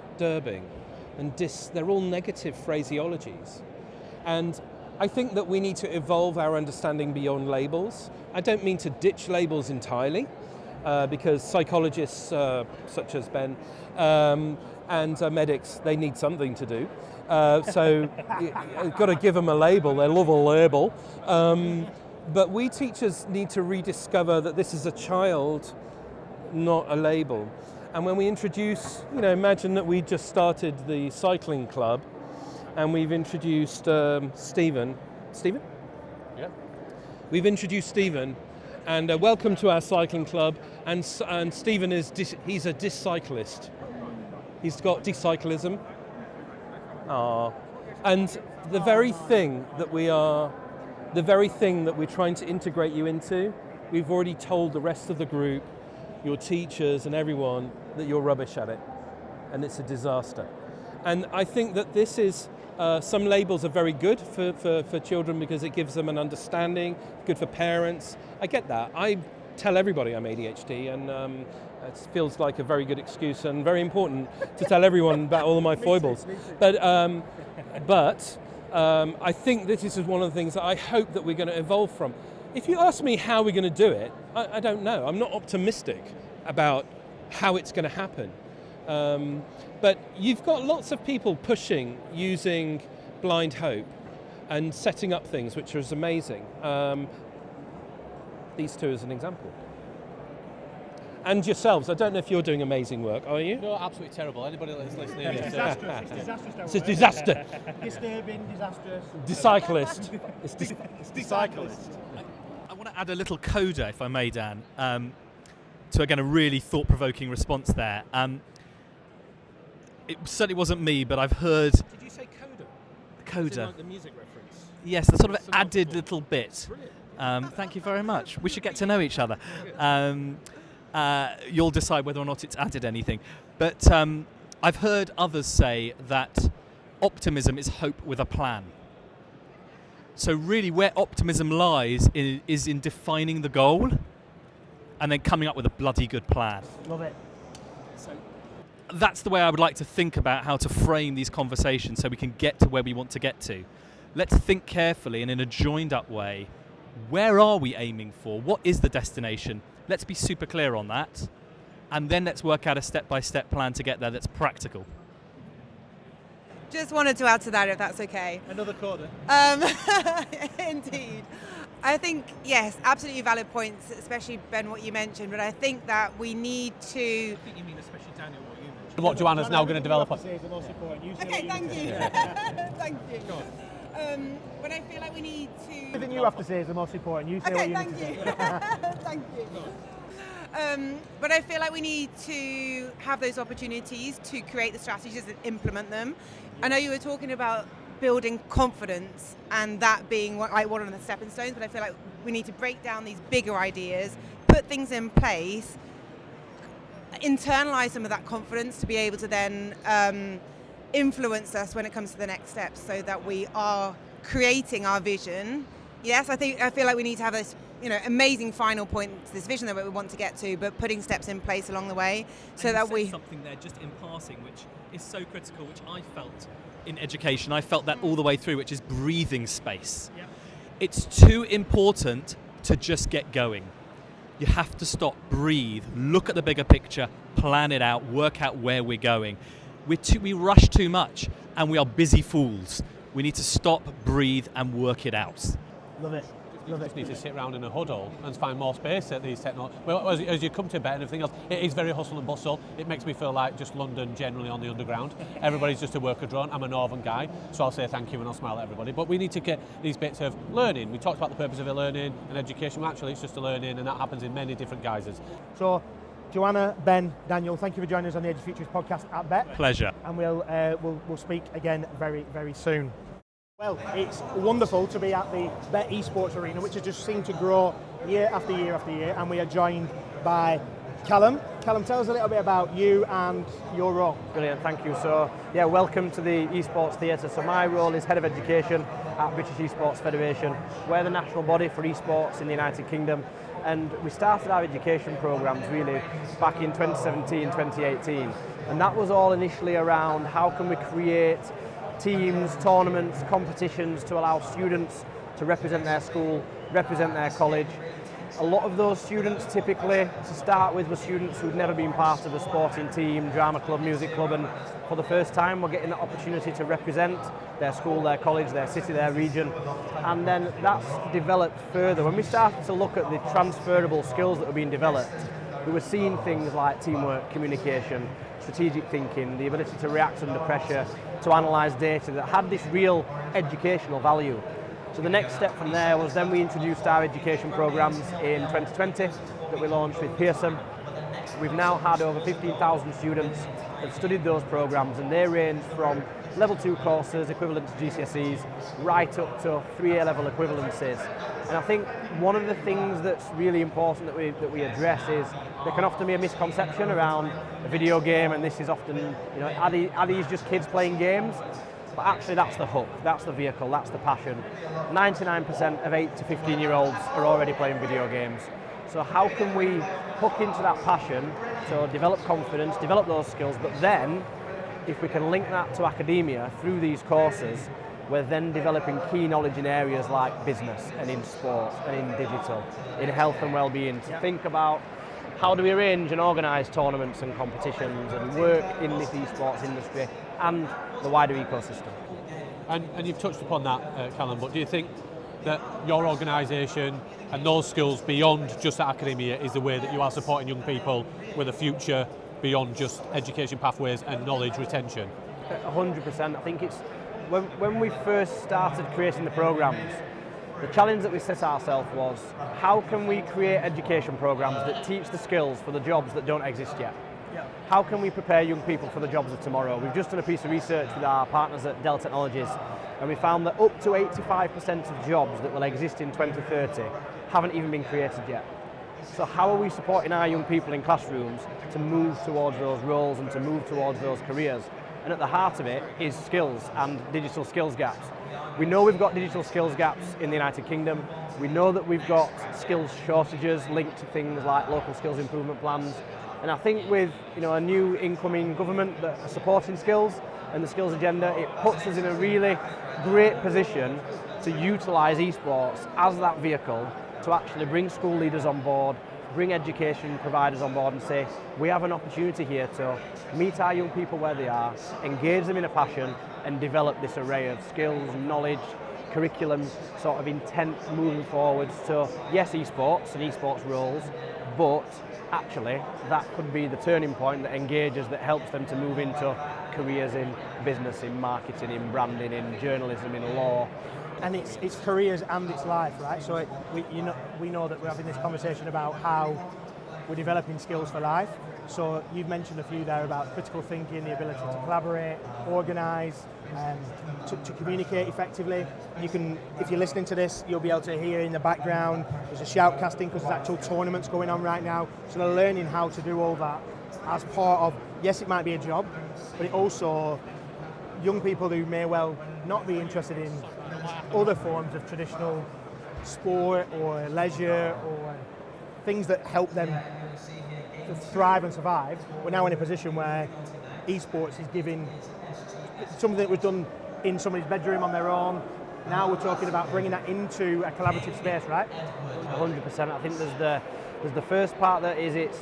and they're all negative phraseologies. And I think that we need to evolve our understanding beyond labels. I don't mean to ditch labels entirely, because psychologists such as Ben and medics, they need something to do. So you've got to give them a label, they love a label. But we teachers need to rediscover that this is a child, not a label. And when we introduce, imagine that we just started the cycling club and we've introduced Stephen? Yeah. We've introduced Stephen and welcome to our cycling club. And Stephen he's a dyscyclist. He's got dycyclism. And the very thing that we're trying to integrate you into, we've already told the rest of the group, your teachers and everyone, that you're rubbish at it. And it's a disaster. And I think that this is, some labels are very good for children because it gives them an understanding, good for parents. I get that. I tell everybody I'm ADHD and it feels like a very good excuse and very important to tell everyone about all of my foibles. But I think this is one of the things that I hope that we're going to evolve from. If you ask me how we're going to do it, I don't know. I'm not optimistic about how it's going to happen. But you've got lots of people pushing, using blind hope and setting up things, which is amazing. These two as an example. And yourselves, I don't know if you're doing amazing work, are you? No, absolutely terrible. Anybody that's listening It's disastrous. It's a disaster. Disturbing, disastrous. Discyclist. It's discyclist. I want to add a little coda, if I may, Dan, to again a really thought-provoking response there. It certainly wasn't me, but I've heard... Did you say coda? Coda. Like the music reference? Yes, the sort of added little bit. Thank you very much. We should get to know each other. You'll decide whether or not it's added anything. But I've heard others say that optimism is hope with a plan. So really where optimism lies is in defining the goal and then coming up with a bloody good plan. Love it. So that's the way I would like to think about how to frame these conversations so we can get to where we want to get to. Let's think carefully and in a joined up way. Where are we aiming for? What is the destination? Let's be super clear on that. And then let's work out a step-by-step plan to get there that's practical. Just wanted to add to that, if that's okay. Another quarter. Indeed. I think, yes, absolutely valid points, especially, Ben, what you mentioned, but I think that we need to... I think you mean especially Daniel, what you mentioned. What Joanna's now going to develop on. Okay, thank you. Thank you. But I feel like we need to... Everything you have to say is the most important. You say what you need to say. Thank you. But I feel like we need to have those opportunities to create the strategies and implement them. I know you were talking about building confidence and that being one of the stepping stones, but I feel like we need to break down these bigger ideas, put things in place, internalize some of that confidence to be able to then influence us when it comes to the next steps so that we are creating our vision. Yes, I feel like we need to have this amazing final point, this vision that we want to get to, but putting steps in place along the way so and that we... something there just in passing, which is so critical, which I felt in education. I felt that all the way through, which is breathing space. Yep. It's too important to just get going. You have to stop, breathe, look at the bigger picture, plan it out, work out where we're going. We rush too much, and we are busy fools. We need to stop, breathe, and work it out. Love it. You just need to sit around in a huddle and find more space at these technologies. Well, as you come to BETT and everything else, it is very hustle and bustle. It makes me feel like just London generally on the underground. Everybody's just a worker drone. I'm a northern guy, so I'll say thank you and I'll smile at everybody. But we need to get these bits of learning. We talked about the purpose of learning and education. Well, actually, it's just a learning, and that happens in many different guises. So, Joanna, Ben, Daniel, thank you for joining us on the Edufuturists podcast at BETT. Pleasure. And we'll speak again very, very soon. Well, it's wonderful to be at the BETT Esports arena, which has just seemed to grow year after year after year, and we are joined by Kalam. Kalam, tell us a little bit about you and your role. Brilliant, thank you. So, welcome to the Esports Theatre. So my role is Head of Education at British Esports Federation. We're the national body for esports in the United Kingdom, and we started our education programmes really back in 2017, 2018, and that was all initially around how can we create teams, tournaments, competitions to allow students to represent their school, represent their college. A lot of those students typically, to start with, were students who'd never been part of a sporting team, drama club, music club, and for the first time were getting the opportunity to represent their school, their college, their city, their region. And then that's developed further. When we started to look at the transferable skills that were being developed, we were seeing things like teamwork, communication, strategic thinking, the ability to react under pressure, to analyse data that had this real educational value. So the next step from there was then we introduced our education programmes in 2020 that we launched with Pearson. We've now had over 15,000 students that have studied those programmes, and they range from level 2 courses equivalent to GCSEs right up to 3 A-level equivalencies. And I think one of the things that's really important that we address is there can often be a misconception around a video game, and this is often, are these just kids playing games? But actually that's the hook, that's the vehicle, that's the passion. 99% of 8 to 15-year-olds are already playing video games. So how can we hook into that passion to develop confidence, develop those skills, but then if we can link that to academia through these courses, we're then developing key knowledge in areas like business and in sport and in digital, in health and well-being, to think about how do we arrange and organise tournaments and competitions and work in this esports industry and the wider ecosystem. And you've touched upon that, Kalam, but do you think that your organisation and those skills beyond just that academia is the way that you are supporting young people with a future beyond just education pathways and knowledge retention? 100%. I think it's when we first started creating the programmes, the challenge that we set ourselves was how can we create education programmes that teach the skills for the jobs that don't exist yet? How can we prepare young people for the jobs of tomorrow? We've just done a piece of research with our partners at Dell Technologies, and we found that up to 85% of jobs that will exist in 2030 haven't even been created yet. So how are we supporting our young people in classrooms to move towards those roles and to move towards those careers? And at the heart of it is skills and digital skills gaps. We know we've got digital skills gaps in the United Kingdom. We know that we've got skills shortages linked to things like local skills improvement plans. And I think with a new incoming government that are supporting skills and the skills agenda, it puts us in a really great position to utilise esports as that vehicle to actually bring school leaders on board, bring education providers on board and say, we have an opportunity here to meet our young people where they are, engage them in a passion and develop this array of skills, knowledge, curriculum, sort of intent moving forwards to, yes, esports and esports roles, but actually that could be the turning point that engages, that helps them to move into careers in business, in marketing, in branding, in journalism, in law. And it's careers and it's life, right? So we know that we're having this conversation about how we're developing skills for life. So you've mentioned a few there about critical thinking, the ability to collaborate, organise, to communicate effectively. You can, if you're listening to this, you'll be able to hear in the background, there's a shoutcasting because there's actual tournaments going on right now. So they're learning how to do all that as part of, yes, it might be a job, but it also, young people who may well not be interested in other forms of traditional sport or leisure or things that help them to thrive and survive, we're now in a position where esports is giving something that was done in somebody's bedroom on their own. Now we're talking about bringing that into a collaborative space, right? 100%. I think there's the first part that is, it's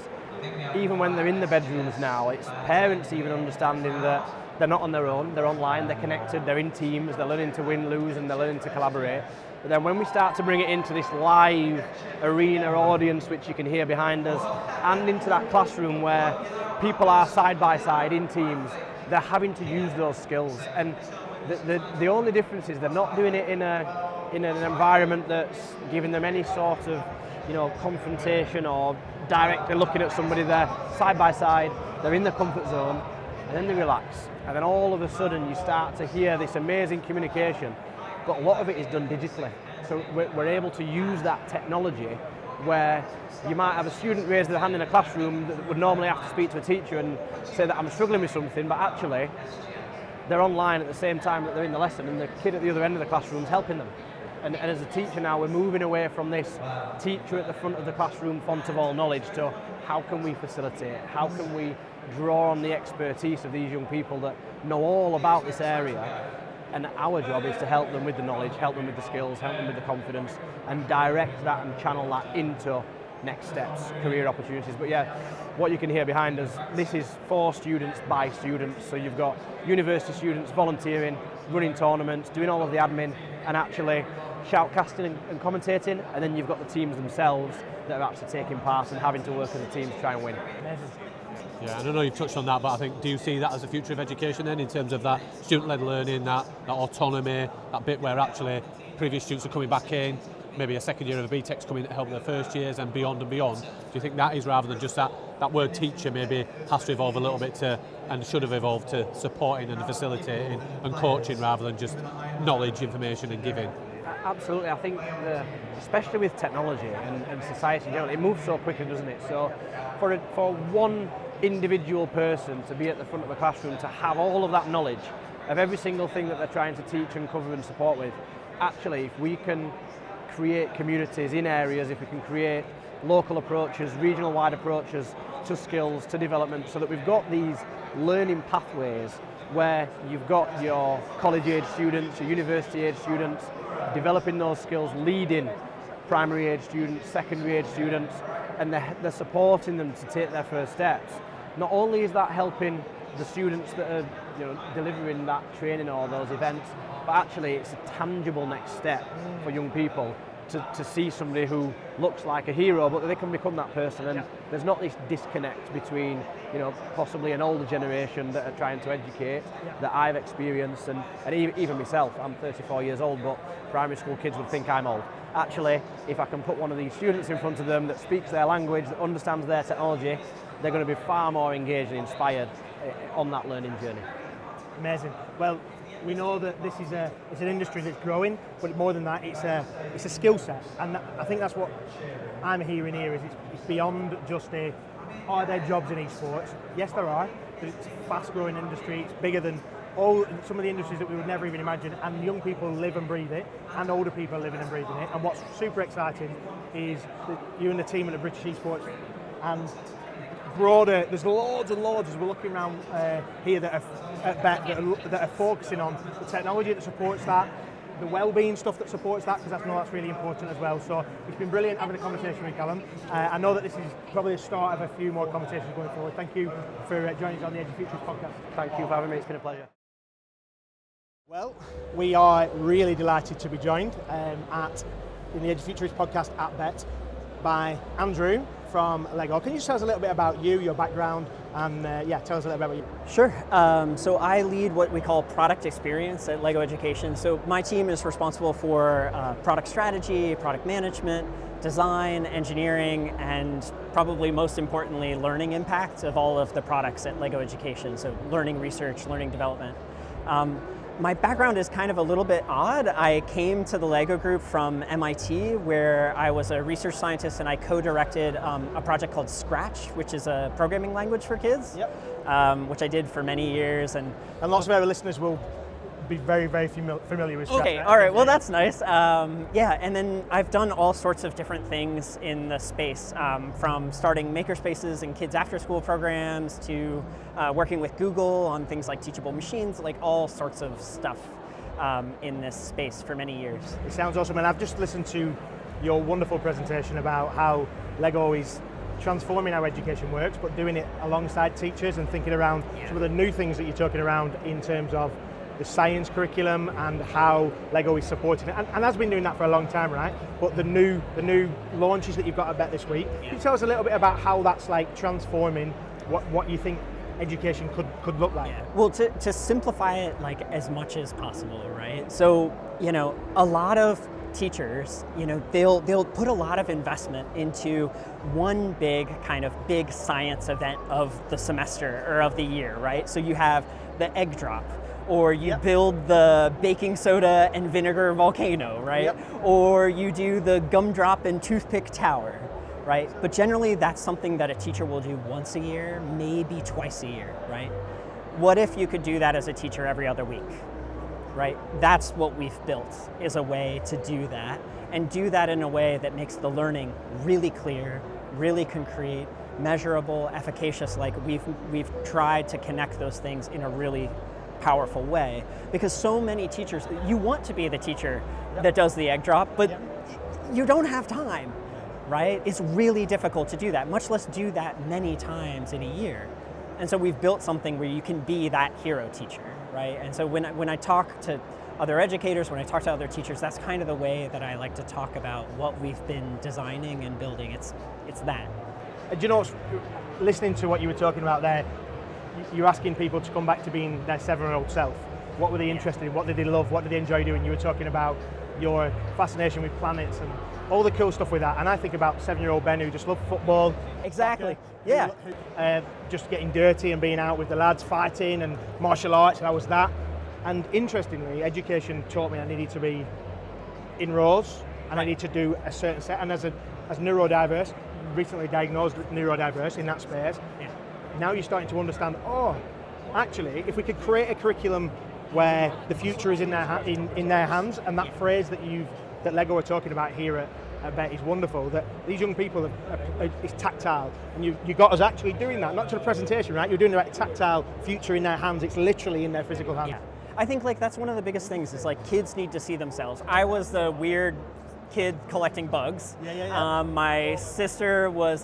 even when they're in the bedrooms now, it's parents even understanding that they're not on their own, they're online, they're connected, they're in teams, they're learning to win, lose, and they're learning to collaborate. But then when we start to bring it into this live arena audience, which you can hear behind us, and into that classroom where people are side by side in teams, they're having to use those skills. And the only difference is they're not doing it in an environment that's giving them any sort of confrontation or directly looking at somebody. They're side by side, they're in the comfort zone, and then they relax. And then all of a sudden you start to hear this amazing communication, but a lot of it is done digitally. So we're able to use that technology where you might have a student raise their hand in a classroom that would normally have to speak to a teacher and say that I'm struggling with something, but actually they're online at the same time that they're in the lesson and the kid at the other end of the classroom is helping them. And as a teacher now, we're moving away from this teacher at the front of the classroom, font of all knowledge, to how can we facilitate, how can we draw on the expertise of these young people that know all about this area, and our job is to help them with the knowledge, help them with the skills, help them with the confidence, and direct that and channel that into next steps, career opportunities. But yeah, what you can hear behind us, this is for students by students, so you've got university students volunteering, running tournaments, doing all of the admin, and actually shoutcasting and commentating, and then you've got the teams themselves that are actually taking part and having to work as a team to try and win. Yeah, and I know you've touched on that, but I think, do you see that as the future of education then, in terms of that student-led learning, that autonomy, that bit where actually previous students are coming back in, maybe a second year of a BTEC's coming to help their first years and beyond and beyond? Do you think that is, rather than just that word teacher, maybe has to evolve a little bit to, and should have evolved to, supporting and facilitating and coaching rather than just knowledge, information and giving? Absolutely. I think especially with technology and society in general, it moves so quickly, doesn't it? So for one individual person to be at the front of a classroom, to have all of that knowledge of every single thing that they're trying to teach and cover and support with, actually, if we can create communities in areas, if we can create local approaches, regional wide approaches to skills, to development, so that we've got these learning pathways where you've got your college age students, your university age students, developing those skills, leading primary age students, secondary age students, and they're supporting them to take their first steps. Not only is that helping the students that are delivering that training or those events, but actually it's a tangible next step for young people to see somebody who looks like a hero, but they can become that person. And there's not this disconnect between possibly an older generation that are trying to educate that I've experienced, and even myself. I'm 34 years old, but primary school kids would think I'm old. Actually, if I can put one of these students in front of them that speaks their language, that understands their technology, they're going to be far more engaged and inspired on that learning journey. Amazing. Well, we know that this is it's an industry that's growing, but more than that, it's a skill set, and I think that's what I'm hearing here is it's beyond just are there jobs in esports? Yes, there are, but it's a fast-growing industry. It's bigger than some of the industries that we would never even imagine, and young people live and breathe it, and older people are living and breathing it. And what's super exciting is that you and the team at the British Esports and broader, there's loads and loads as we're looking around here that are at BETT that are focusing on the technology that supports that, the wellbeing stuff that supports that, because I know that's really important as well. So it's been brilliant having a conversation with Kalam. I know that this is probably the start of a few more conversations going forward. Thank you for joining us on the Edufuturists podcast. Thank you for having me, it's been a pleasure. Well, we are really delighted to be joined in the Edufuturists podcast at BETT by Andrew from Lego. Can you just tell us a little bit about you, your background, and tell us a little bit about you? Sure. So I lead what we call product experience at Lego Education. So my team is responsible for product strategy, product management, design, engineering, and probably most importantly, learning impact of all of the products at Lego Education. So learning research, learning development. My background is kind of a little bit odd. I came to the Lego group from MIT, where I was a research scientist and I co-directed a project called Scratch, which is a programming language for kids, which I did for many years. And lots of our listeners will be very, very familiar with Scratch. Okay, all right, well that's nice. And then I've done all sorts of different things in the space, from starting makerspaces and kids after school programs to working with Google on things like teachable machines, like all sorts of stuff in this space for many years. It sounds awesome, and I've just listened to your wonderful presentation about how Lego is transforming how education works, but doing it alongside teachers and thinking around some of the new things that you're talking around in terms of the science curriculum and how Lego is supporting it, and has been doing that for a long time, right? But the new launches that you've got at BETT this week, can you tell us a little bit about how that's like transforming what you think education could look like? Well, to simplify it like as much as possible, right? So, a lot of teachers, they'll put a lot of investment into one big science event of the semester or of the year, right? So you have the egg drop, or you build the baking soda and vinegar volcano, right? Or you do the gumdrop and toothpick tower, right? But generally that's something that a teacher will do once a year, maybe twice a year, right? What if you could do that as a teacher every other week, right? That's what we've built, is a way to do that, and do that in a way that makes the learning really clear, really concrete, measurable, efficacious. Like we've tried to connect those things in a really powerful way, because so many teachers, you want to be the teacher that does the egg drop, but you don't have time, right? It's really difficult to do that, much less do that many times in a year. And so we've built something where you can be that hero teacher, right? And so when I talk to other educators, when I talk to other teachers, that's kind of the way that I like to talk about what we've been designing and building. It's that. Do you know, listening to what you were talking about there, you're asking people to come back to being their 7-year-old self. What were they interested in? What did they love? What did they enjoy doing? You were talking about your fascination with planets and all the cool stuff with that. And I think about 7-year-old Ben who just loved football. Exactly. Soccer, just getting dirty and being out with the lads, fighting and martial arts. And I was that. And interestingly, education taught me I needed to be in roles and I need to do a certain set. And as neurodiverse, recently diagnosed neurodiverse in that space, now you're starting to understand, actually, if we could create a curriculum where the future is in their hands, and that phrase that Lego are talking about here at BETT is wonderful, that these young people is tactile, and you got us actually doing that, not to the presentation, right? You're doing the tactile future in their hands, it's literally in their physical hands. I think that's one of the biggest things, is kids need to see themselves. I was the weird kid collecting bugs. My sister was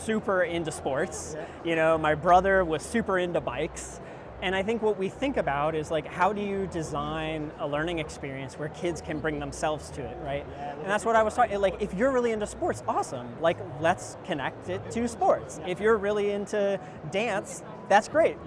super into sports. My brother was super into bikes. And I think what we think about is how do you design a learning experience where kids can bring themselves to it, right? And that's what I was talking, if you're really into sports, awesome. Let's connect it to sports. If you're really into dance, that's great.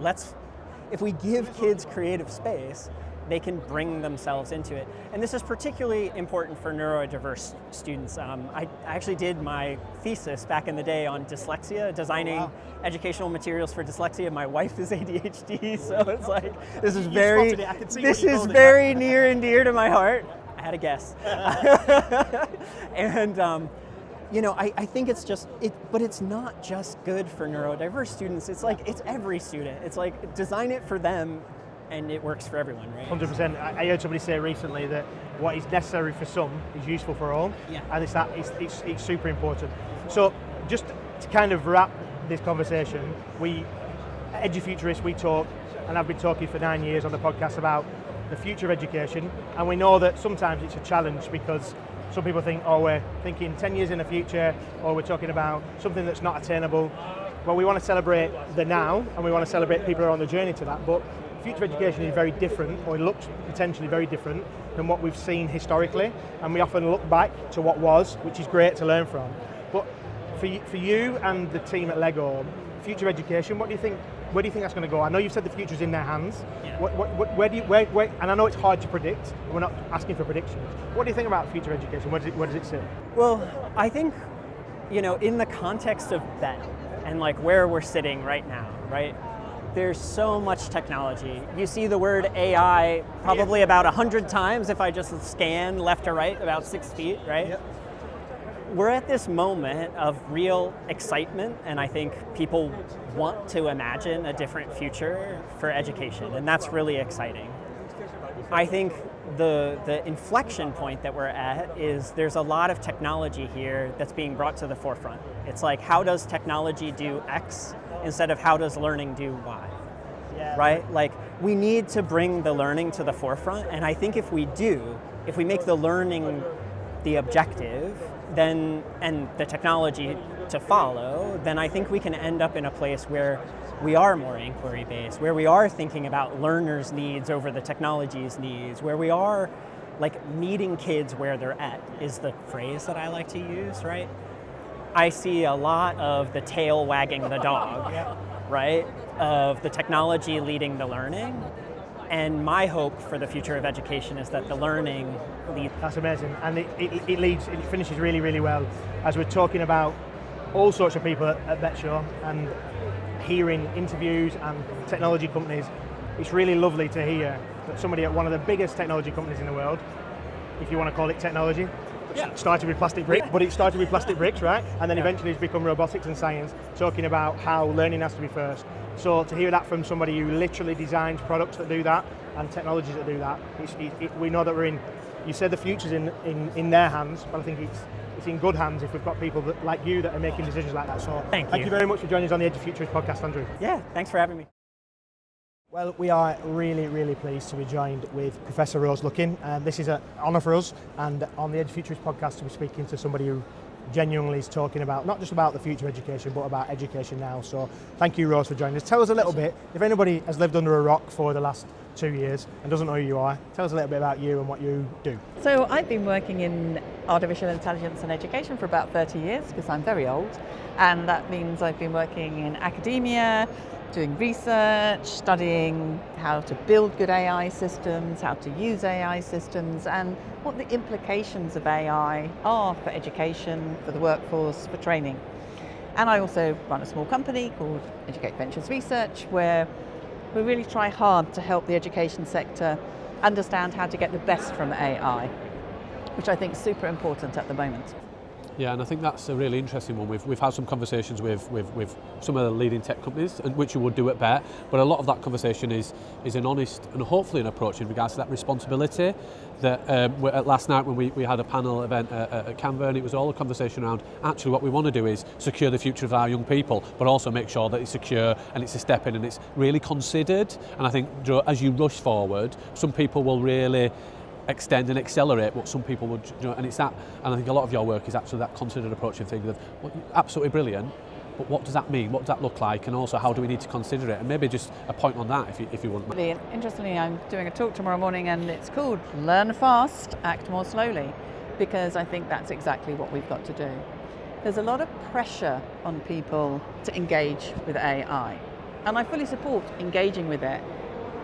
If we give kids creative space, they can bring themselves into it. And this is particularly important for neurodiverse students. I actually did my thesis back in the day on dyslexia, designing educational materials for dyslexia. My wife is ADHD, so it's like, this is very near and dear to my heart. I had a guess. And you know, I think it's just, but it's not just good for neurodiverse students. It's like, it's every student. It's like, design it for them and it works for everyone, right? 100%. I heard somebody say recently that what is necessary for some is useful for all. Yeah. And it's super important. So just to kind of wrap this conversation, Edufuturists, we talk, and I've been talking for 9 years on the podcast about the future of education, and we know that sometimes it's a challenge because some people think, oh, we're thinking 10 years in the future, or we're talking about something that's not attainable. Well, we want to celebrate the now, and we want to celebrate people who are on the journey to that, but future education is very different, or it looks potentially very different than what we've seen historically, and we often look back to what was, which is great to learn from. But for you and the team at Lego, future education, what do you think? Where do you think that's going to go? I know you've said the future's in their hands. Yeah. Where, and I know it's hard to predict. We're not asking for predictions. What do you think about future education? Where does it sit? Well, I think, you know, in the context of BETT and like where we're sitting right now, right? There's so much technology. You see the word AI probably about 100 times if I just scan left to right, about 6 feet, right? Yep. We're at this moment of real excitement, and I think people want to imagine a different future for education, and that's really exciting. I think the inflection point that we're at is there's a lot of technology here that's being brought to the forefront. It's like, how does technology do X instead of how does learning do Y? Yeah. Right? Like, we need to bring the learning to the forefront, and I think if we do, if we make the learning the objective, then, and the technology to follow, then I think we can end up in a place where we are more inquiry-based, where we are thinking about learners' needs over the technology's needs, where we are like meeting kids where they're at, is the phrase that I like to use, right? I see a lot of the tail wagging the dog, right? Of the technology leading the learning. And my hope for the future of education is that the learning leads. That's amazing, and it finishes really, really well. As we're talking about all sorts of people at BETT Show and hearing interviews and technology companies, it's really lovely to hear that somebody at one of the biggest technology companies in the world, if you want to call it technology, started with plastic bricks, but it started with plastic bricks, right? And then eventually it's become robotics and science, talking about how learning has to be first. So to hear that from somebody who literally designs products that do that and technologies that do that, we know that we're in, you said the future's in their hands, but I think it's in good hands if we've got people that, like you, that are making decisions like that. So thank you very much for joining us on the Edufuturists podcast, Andrew. Yeah, thanks for having me. Well, we are really, really pleased to be joined with Professor Rose Luckin. This is an honour for us, and on the Edufuturists podcast to be speaking to somebody who genuinely is talking about, not just about the future of education, but about education now. So thank you, Rose, for joining us. Tell us a little bit, if anybody has lived under a rock for the last 2 years and doesn't know who you are, tell us a little bit about you and what you do. So I've been working in artificial intelligence and education for about 30 years because I'm very old, and that means I've been working in academia, doing research, studying how to build good AI systems, how to use AI systems, and what the implications of AI are for education, for the workforce, for training. And I also run a small company called Educate Ventures Research, where we really try hard to help the education sector understand how to get the best from AI, which I think is super important at the moment. Yeah, and I think that's a really interesting one. We've had some conversations with some of the leading tech companies, and which you would do at BETT, but a lot of that conversation is an honest and hopefully an approach in regards to that responsibility. That last night when we had a panel event at Canva, and it was all a conversation around actually what we want to do is secure the future of our young people, but also make sure that it's secure and it's a step in and it's really considered. And I think as you rush forward, some people will really extend and accelerate what some people would, and it's that, and I think a lot of your work is actually that considered approach and thinking of, well, absolutely brilliant, but what does that mean? What does that look like? And also, how do we need to consider it? And maybe just a point on that, if you wouldn't mind. Interestingly, I'm doing a talk tomorrow morning, and it's called Learn Fast, Act More Slowly, because I think that's exactly what we've got to do. There's a lot of pressure on people to engage with AI, and I fully support engaging with it,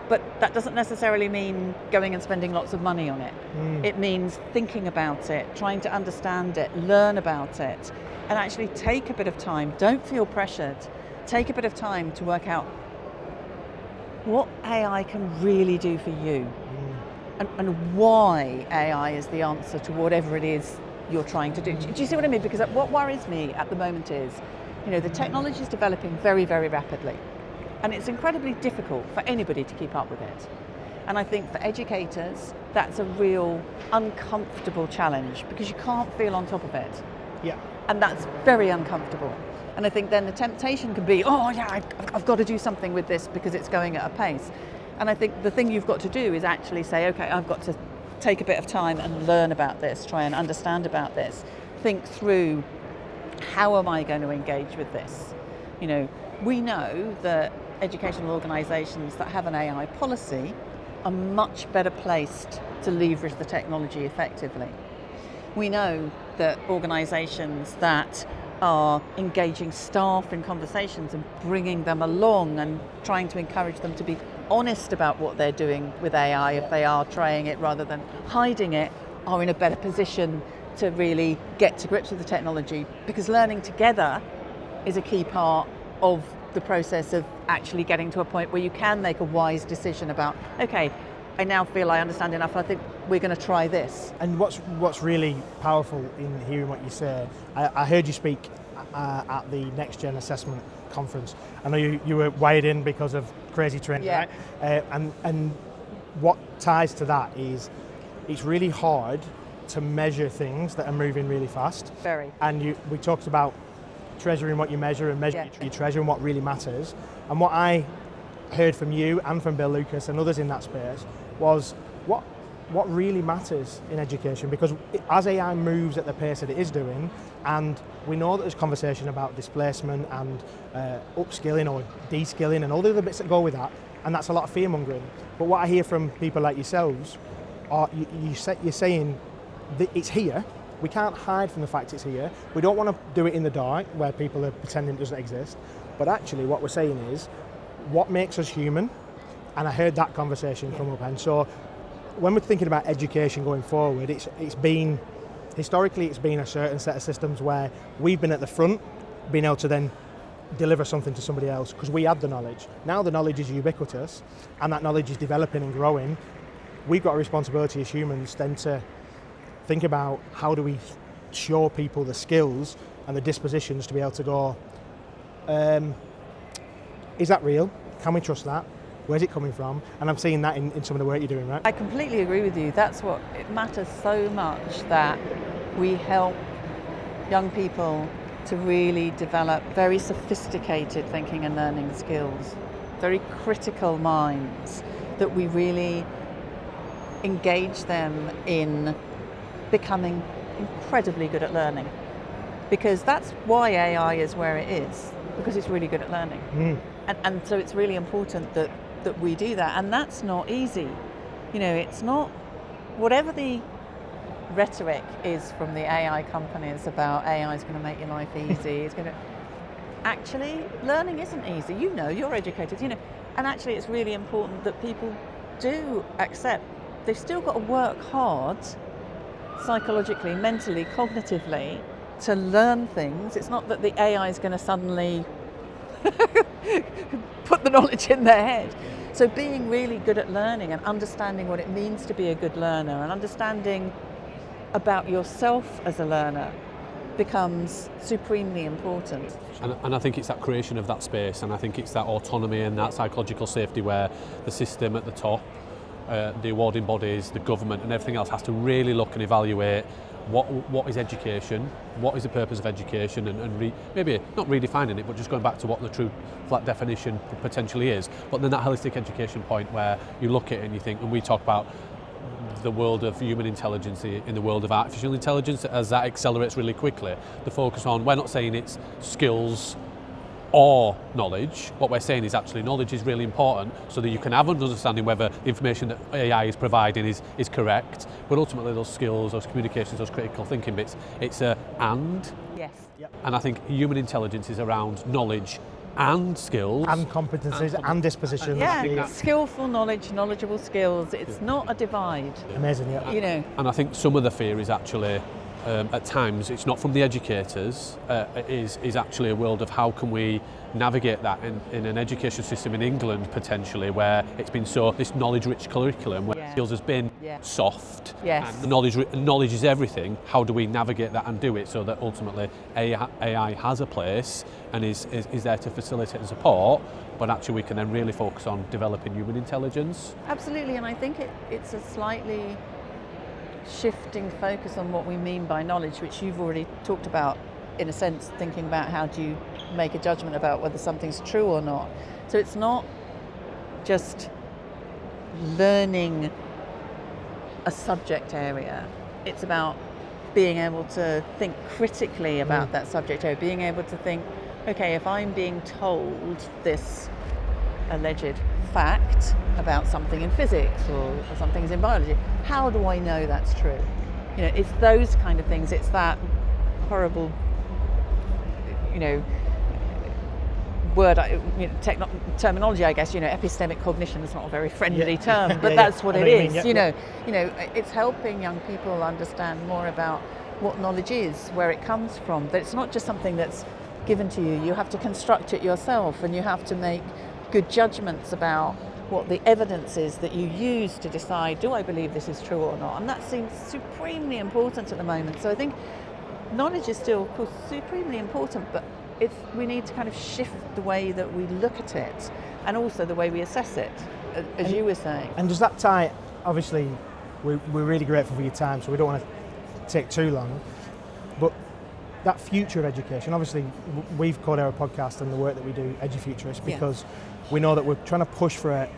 But that doesn't necessarily mean going and spending lots of money on it. It means thinking about it, trying to understand it, learn about it, and actually take a bit of time. Don't feel pressured. Take a bit of time to work out what AI can really do for you, and why AI is the answer to whatever it is you're trying to do. Do you see what I mean? Because what worries me at the moment is, the technology is developing very, very rapidly. And it's incredibly difficult for anybody to keep up with it. And I think for educators, that's a real uncomfortable challenge because you can't feel on top of it. Yeah. And that's very uncomfortable. And I think then the temptation can be, I've got to do something with this because it's going at a pace. And I think the thing you've got to do is actually say, okay, I've got to take a bit of time and learn about this, try and understand about this, think through, how am I going to engage with this? We know that educational organisations that have an AI policy are much better placed to leverage the technology effectively. We know that organisations that are engaging staff in conversations and bringing them along and trying to encourage them to be honest about what they're doing with AI, if they are trying it rather than hiding it, are in a better position to really get to grips with the technology, because learning together is a key part of the process of actually getting to a point where you can make a wise decision about, okay, I now feel I understand enough, I think we're going to try this. And what's really powerful in hearing what you say, I heard you speak at the Next Gen Assessment Conference. I know you were wired in because of crazy training, right? And what ties to that is it's really hard to measure things that are moving really fast. Very. And we talked about treasuring what you measure and measuring your treasure and what really matters. And what I heard from you and from Bill Lucas and others in that space was what really matters in education, because as AI moves at the pace that it is doing, and we know that there's conversation about displacement and upskilling or de-skilling and all the other bits that go with that, and that's a lot of fear mongering. But what I hear from people like yourselves are you're saying that it's here. We can't hide from the fact it's here. We don't want to do it in the dark where people are pretending it doesn't exist. But actually what we're saying is what makes us human, and I heard that conversation come up. And so when we're thinking about education going forward, historically it's been a certain set of systems where we've been at the front, being able to then deliver something to somebody else because we had the knowledge. Now the knowledge is ubiquitous and that knowledge is developing and growing. We've got a responsibility as humans then to think about how do we show people the skills and the dispositions to be able to go, is that real? Can we trust that? Where's it coming from? And I'm seeing that in some of the work you're doing, right? I completely agree with you. That's what it matters so much, that we help young people to really develop very sophisticated thinking and learning skills, very critical minds, that we really engage them in becoming incredibly good at learning. Because that's why AI is where it is, because it's really good at learning. And so it's really important that we do that, and that's not easy. It's not, whatever the rhetoric is from the AI companies about AI is going to make your life easy, it's going to, actually learning isn't easy. You're educated, and actually it's really important that people do accept they've still got to work hard psychologically, mentally, cognitively to learn things. It's not that the AI is going to suddenly put the knowledge in their head. So being really good at learning and understanding what it means to be a good learner and understanding about yourself as a learner becomes supremely important. And I think it's that creation of that space, and I think it's that autonomy and that psychological safety where the system at the top, the awarding bodies, the government and everything else has to really look and evaluate what is education, what is the purpose of education, and maybe not redefining it, but just going back to what the true flat definition potentially is. But then that holistic education point where you look at it and you think, and we talk about the world of human intelligence in the world of artificial intelligence, as that accelerates really quickly, the focus on, we're not saying it's skills or knowledge. What we're saying is actually knowledge is really important so that you can have an understanding whether the information that AI is providing is correct, but ultimately those skills, those communications, those critical thinking bits, it's a and. Yes. And I think human intelligence is around knowledge and skills and competencies and dispositions. Yeah, skillful knowledge, knowledgeable skills. It's not a divide. Amazing, yeah. You know. And I think some of the fear is actually, at times, it's not from the educators, is actually a world of how can we navigate that in an education system in England, potentially, where it's been this knowledge-rich curriculum, where skills has been soft, and the knowledge is everything. How do we navigate that and do it so that ultimately AI has a place and is there to facilitate and support, but actually we can then really focus on developing human intelligence? Absolutely, and I think it's a slightly shifting focus on what we mean by knowledge, which you've already talked about, in a sense, thinking about how do you make a judgment about whether something's true or not. So it's not just learning a subject area, it's about being able to think critically about that subject area, being able to think, okay, if I'm being told this alleged fact about something in physics or something in biology, how do I know that's true? You know, it's those kind of things. It's that horrible, word, terminology, I guess. Epistemic cognition is not a very friendly term, but that's what it is. It's helping young people understand more about what knowledge is, where it comes from. That it's not just something that's given to you. You have to construct it yourself, and you have to make good judgments about what the evidence is that you use to decide, do I believe this is true or not? And that seems supremely important at the moment. So I think knowledge is still, of course, supremely important, but we need to kind of shift the way that we look at it and also the way we assess it, as you were saying. And does that tie, obviously, we're really grateful for your time, so we don't want to take too long, but that future of education, obviously we've called our podcast and the work that we do Edufuturists because we know that we're trying to push for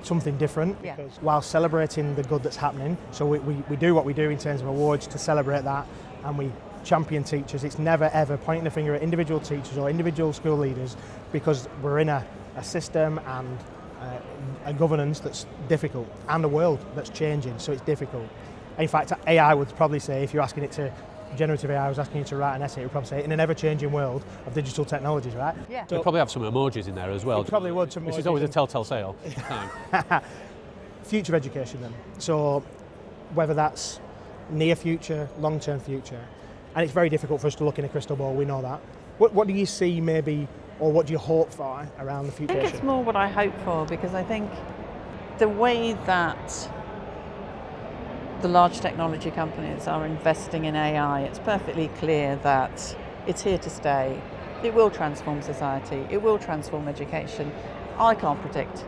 something different because while celebrating the good that's happening. So we do what we do in terms of awards to celebrate that, and we champion teachers. It's never ever pointing the finger at individual teachers or individual school leaders, because we're in a system and a governance that's difficult and a world that's changing, so it's difficult. In fact, AI would probably say, if you're asking it to, generative AI was asking you to write an essay, it would probably say, in an ever-changing world of digital technologies, right? Yeah. So we'll probably have some emojis in there as well. It probably would. This is always a telltale sale. Future of education then. So whether that's near future, long-term future, and it's very difficult for us to look in a crystal ball, we know that. What do you see maybe, or what do you hope for around the future? I think it's more what I hope for, because I think the way that the large technology companies are investing in AI, it's perfectly clear that it's here to stay. It will transform society. It will transform education. I can't predict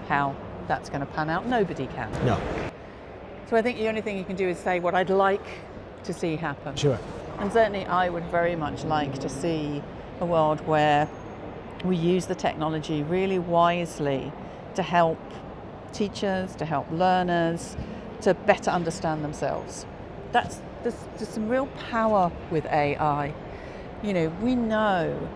how that's going to pan out. Nobody can. No. So I think the only thing you can do is say what I'd like to see happen. Sure. And certainly I would very much like to see a world where we use the technology really wisely to help teachers, to help learners, to better understand themselves. There's some real power with AI. We know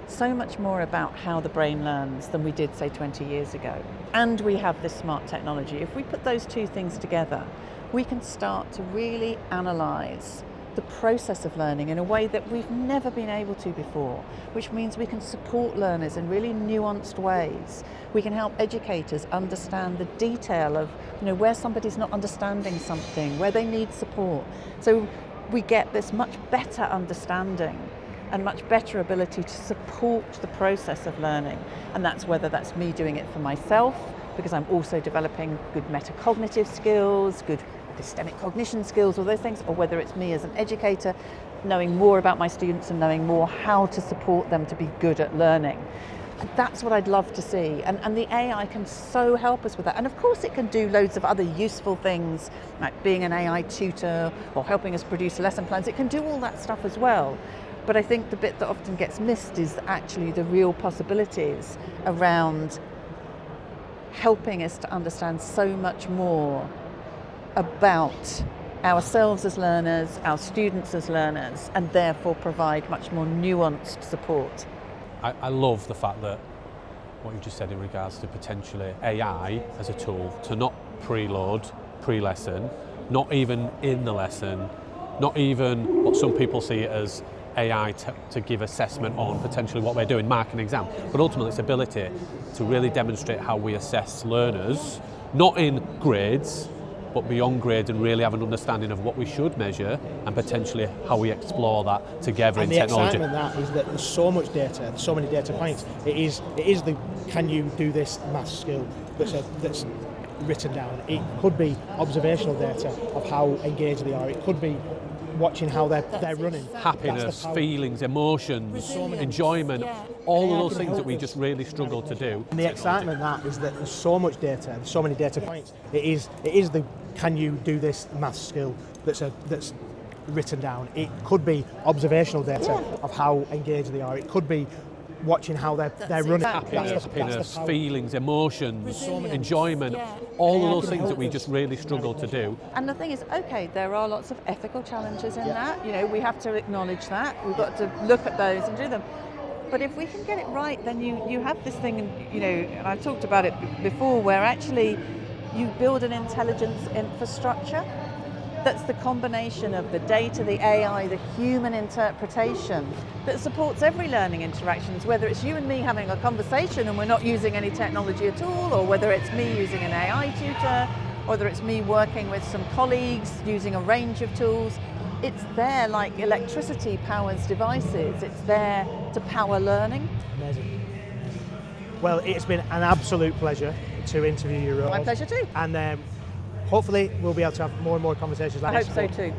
so much more about how the brain learns than we did, say, 20 years ago. And we have this smart technology. If we put those two things together, we can start to really analyse the process of learning in a way that we've never been able to before, which means we can support learners in really nuanced ways. We can help educators understand the detail of where somebody's not understanding something, where they need support. So we get this much better understanding and much better ability to support the process of learning. And that's whether that's me doing it for myself, because I'm also developing good metacognitive skills, good epistemic cognition skills, all those things, or whether it's me as an educator knowing more about my students and knowing more how to support them to be good at learning. And that's what I'd love to see, and the AI can so help us with that. And of course it can do loads of other useful things, like being an AI tutor or helping us produce lesson plans. It can do all that stuff as well. But I think the bit that often gets missed is actually the real possibilities around helping us to understand so much more about ourselves as learners, our students as learners, and therefore provide much more nuanced support. I love the fact that what you just said in regards to potentially AI as a tool to not preload, pre-lesson, not even in the lesson, not even what some people see it as AI to give assessment on potentially what we're doing, marking an exam, but ultimately its ability to really demonstrate how we assess learners, not in grades, but beyond grades, and really have an understanding of what we should measure and potentially how we explore that together and in technology. And the excitement that is that there's so much data, there's so many data points. It is the can you do this math skill that's written down. It could be observational data of how engaged they are. It could be watching how they're running. Happiness, feelings, emotions, enjoyment, all of those things that we just really struggle to do. And the excitement that is that there's so much data and so many data points. It is the can you do this math skill that's written down. It could be observational data of how engaged they are. It could be watching how they're running. Happiness, feelings, emotions, enjoyment, all of those things that we just really struggle to do. And the thing is, okay, there are lots of ethical challenges in that. You know, we have to acknowledge that. We've got to look at those and do them. But if we can get it right, then you have this thing, you know, and I've talked about it before, where actually you build an intelligence infrastructure that's the combination of the data, the AI, the human interpretation that supports every learning interactions, whether it's you and me having a conversation and we're not using any technology at all, or whether it's me using an AI tutor, or whether it's me working with some colleagues using a range of tools. It's there like electricity powers devices. It's there to power learning. Amazing. Well, it's been an absolute pleasure to interview you, Rose. My pleasure too. And hopefully we'll be able to have more and more conversations like this. I hope so too.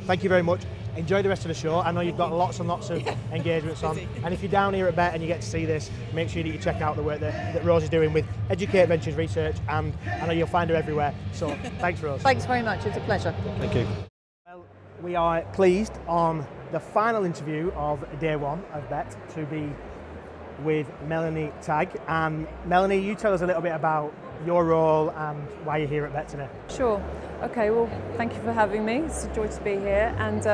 Thank you very much. Enjoy the rest of the show. I know you've got lots and lots of engagements on. And if you're down here at BETT and you get to see this, make sure that you check out the work that Rose is doing with Educate Ventures Research, and I know you'll find her everywhere. So thanks, Rose. Thanks very much. It's a pleasure. Thank you. Well, we are pleased on the final interview of day one of BETT to be with Melanie Tagg. And Melanie, you tell us a little bit about your role and why you're here at BETT today. Sure. Okay, well, thank you for having me. It's a joy to be here. And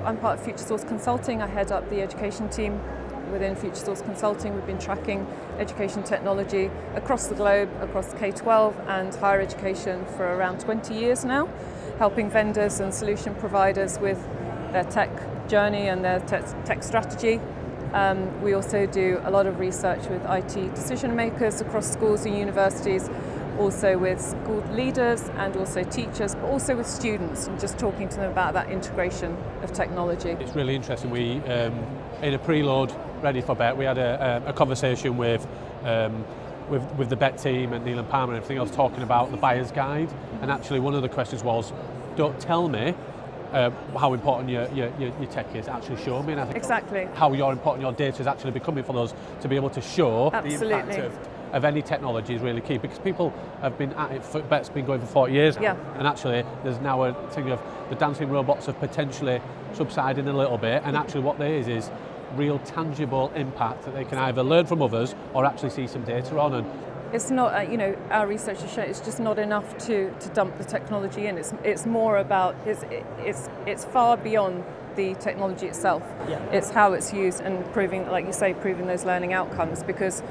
I'm part of FutureSource Consulting. I head up the education team within FutureSource Consulting. We've been tracking education technology across the globe, across K-12 and higher education for around 20 years now, helping vendors and solution providers with their tech journey and their tech strategy. We also do a lot of research with IT decision makers across schools and universities, also with school leaders and also teachers, but also with students, and just talking to them about that integration of technology. It's really interesting. We, in a preload ready for BETT, we had a conversation with the BETT team and Neale and Palmer and everything else, talking about the buyer's guide. And actually one of the questions was, don't tell me how important your tech is, actually show me. And I think exactly how important your data is actually becoming for us to be able to show Absolutely. the impact of any technology is really key, because people have been at it, BETT's been going for 40 years now, yeah. And actually there's now a thing of the dancing robots have potentially subsiding a little bit, and actually what there is real tangible impact that they can either learn from others or actually see some data on. And it's not, our research has shown it's just not enough to dump the technology in. It's more about, it's far beyond the technology itself. Yeah. It's how it's used and proving, like you say, proving those learning outcomes, because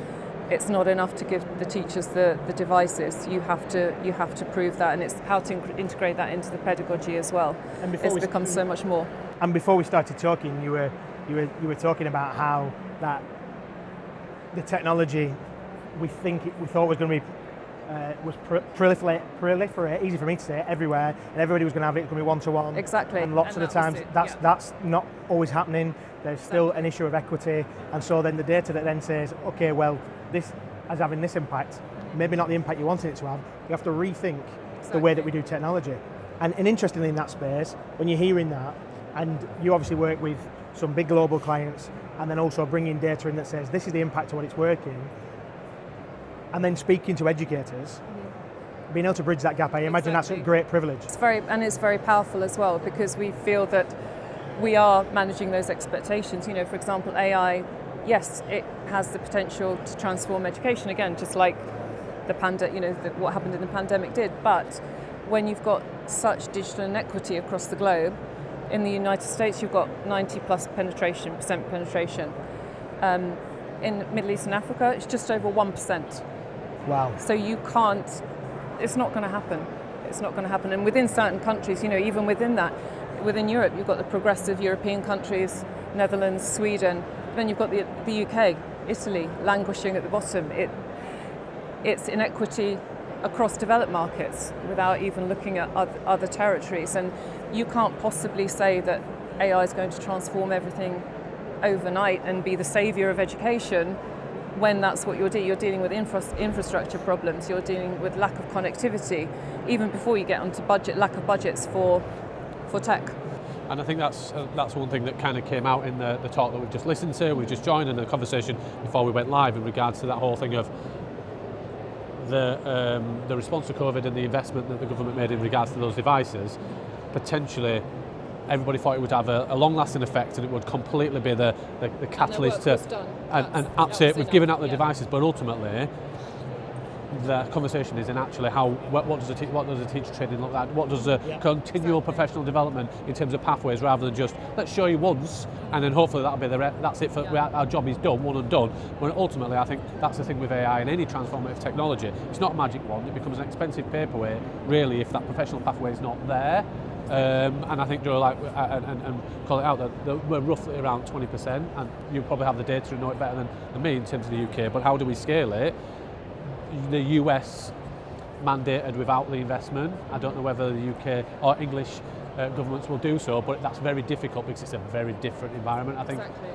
it's not enough to give the teachers the devices. You have to prove that, and it's how to integrate that into the pedagogy as well. And it's become so much more. And before we started talking, you were talking about how that the technology we thought was going to be proliferate, easy for me to say, everywhere, and everybody was going to have it. It's going to be one-to-one. Exactly. And lots of the times that's not always happening. There's still an issue of equity, and so then the data that then says, okay, well, this as having this impact, maybe not the impact you wanted it to have. You have to rethink the way that we do technology. And interestingly, in that space, when you're hearing that, and you obviously work with some big global clients, and then also bringing data in that says this is the impact of what it's working, and then speaking to educators, being able to bridge that gap, I imagine that's a great privilege. It's very powerful as well, because we feel that we are managing those expectations. For example, AI, yes, it has the potential to transform education again, just like what happened in the pandemic did. But when you've got such digital inequity across the globe, in the United States you've got 90% penetration. In Middle East and Africa, it's just over 1%. Wow. So it's not going to happen. It's not going to happen. And within certain countries, even within that, within Europe, you've got the progressive European countries, Netherlands, Sweden. Then you've got the UK, Italy, languishing at the bottom. It's inequity across developed markets without even looking at other territories. And you can't possibly say that AI is going to transform everything overnight and be the saviour of education when that's what you're doing. You're dealing with infrastructure problems, you're dealing with lack of connectivity, even before you get onto lack of budgets for tech. And I think that's one thing that kind of came out in the talk that we've just listened to, we just joined in the conversation before we went live in regards to that whole thing of the response to COVID and the investment that the government made in regards to those devices. Potentially, everybody thought it would have a long-lasting effect and it would completely be the catalyst to... And absolutely, we've given out the devices, but ultimately, the conversation is in actually what does the teacher training look like? What does the continual professional development in terms of pathways, rather than just let's show you once and then hopefully that'll be that's it for our job is done, one and done. But ultimately, I think that's the thing with AI and any transformative technology. It's not a magic wand. It becomes an expensive paperweight, really, if that professional pathway is not there. And I think Joe, and call it out that we're roughly around 20%, and you probably have the data and know it better than me in terms of the UK. But how do we scale it? The US mandated without the investment. I don't know whether the UK or English governments will do so, but that's very difficult because it's a very different environment, I think. Exactly.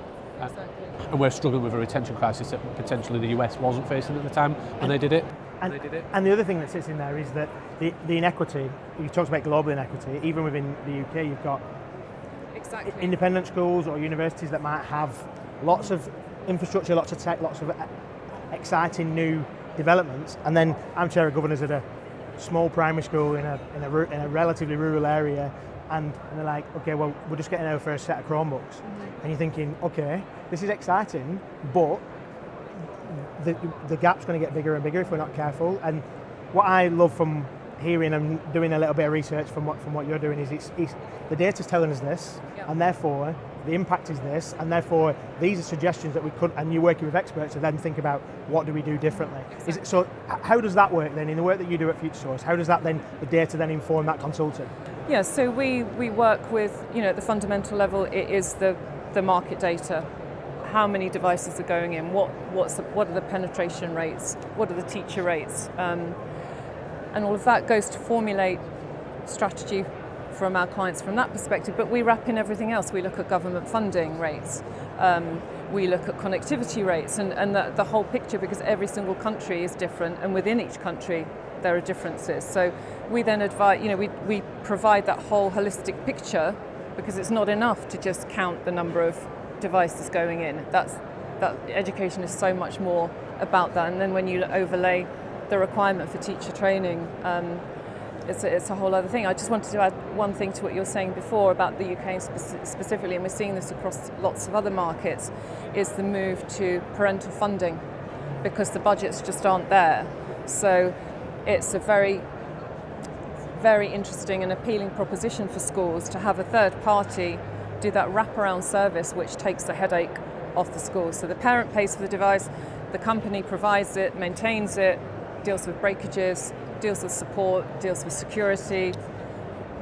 And we're struggling with a retention crisis that potentially the US wasn't facing at the time when they did it. And the other thing that sits in there is that the inequity, you talked about global inequity, even within the UK you've got independent schools or universities that might have lots of infrastructure, lots of tech, lots of exciting new developments, and then I'm chair of governors at a small primary school in a relatively rural area, and they're like, okay, well, we're just getting our first set of Chromebooks. And you're thinking, okay, this is exciting, but the gap's going to get bigger and bigger if we're not careful. And what I love from hearing and doing a little bit of research from what you're doing is it's the data's telling us this, and therefore the impact is this, and therefore these are suggestions that we could, and you're working with experts to then think about what do we do differently. So how does that work then in the work that you do at FutureSource? How does that then, the data then inform that consultant? Yeah, so we work with, at the fundamental level, it is the market data. How many devices are going in? What are the penetration rates? What are the teacher rates? And all of that goes to formulate strategy from our clients from that perspective, but we wrap in everything else. We look at government funding rates, we look at connectivity rates, and the whole picture, because every single country is different, and within each country there are differences. So we then advise, we provide that whole holistic picture, because it's not enough to just count the number of devices going in. That education is so much more about that. And then when you overlay the requirement for teacher training, it's a whole other thing. I just wanted to add one thing to what you were saying before about the UK specifically, and we're seeing this across lots of other markets, is the move to parental funding, because the budgets just aren't there. So it's a very, very interesting and appealing proposition for schools to have a third party do that wraparound service, which takes the headache off the school. So the parent pays for the device, the company provides it, maintains it, deals with breakages, deals with support, deals with security,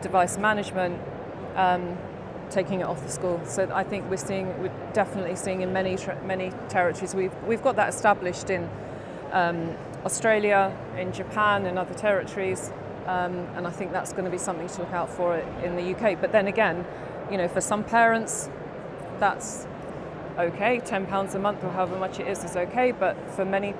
device management, taking it off the school. So I think we're definitely seeing in many territories. We've got that established in Australia, in Japan, and other territories, and I think that's going to be something to look out for in the UK. But then again, for some parents, that's okay. £10 a month or however much it is okay, but for many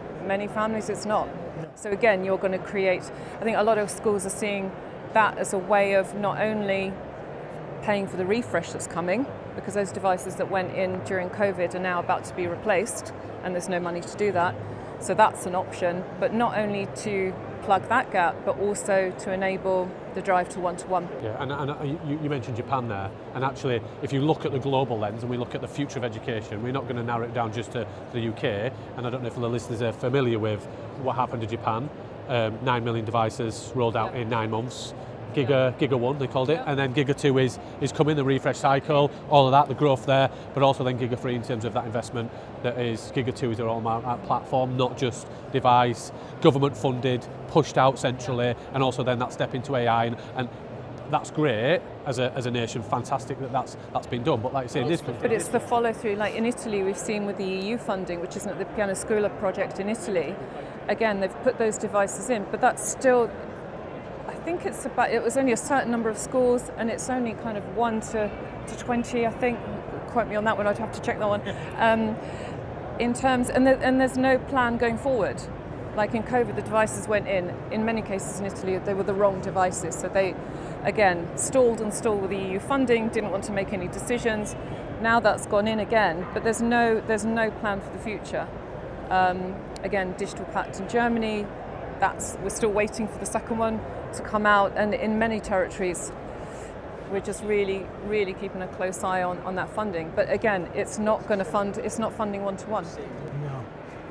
families, it's not. So again, you're going to create, I think a lot of schools are seeing that as a way of not only paying for the refresh that's coming, because those devices that went in during COVID are now about to be replaced, and there's no money to do that. So that's an option, but not only to plug that gap, but also to enable the drive to one-to-one. Yeah, and you mentioned Japan there, and actually, if you look at the global lens and we look at the future of education, we're not going to narrow it down just to the UK, and I don't know if the listeners are familiar with what happened to Japan. 9 million devices rolled out in 9 months. Giga 1 they called it, and then Giga 2 is coming, the refresh cycle, all of that, the growth there, but also then Giga 3 in terms of that investment that is, Giga 2 is their own platform, not just device, government funded, pushed out centrally, and also then that step into AI, and that's great as a nation, fantastic that's been done. But like you say, this. But it's the follow through. Like in Italy, we've seen with the EU funding, which isn't the Piano Scuola project in Italy. Again, they've put those devices in, but that's still. I think it was only a certain number of schools, and it's only kind of 1 to 20, I think. Quote me on that one. I'd have to check that one. In terms, and there's no plan going forward. Like in COVID, the devices went in. In many cases in Italy, they were the wrong devices. So they, again, stalled with the EU funding, didn't want to make any decisions. Now that's gone in again, but there's no plan for the future. Again, Digital Pact in Germany, we're still waiting for the second one to come out. And in many territories, we're just really, really keeping a close eye on that funding. But again, it's not funding one-to-one. No.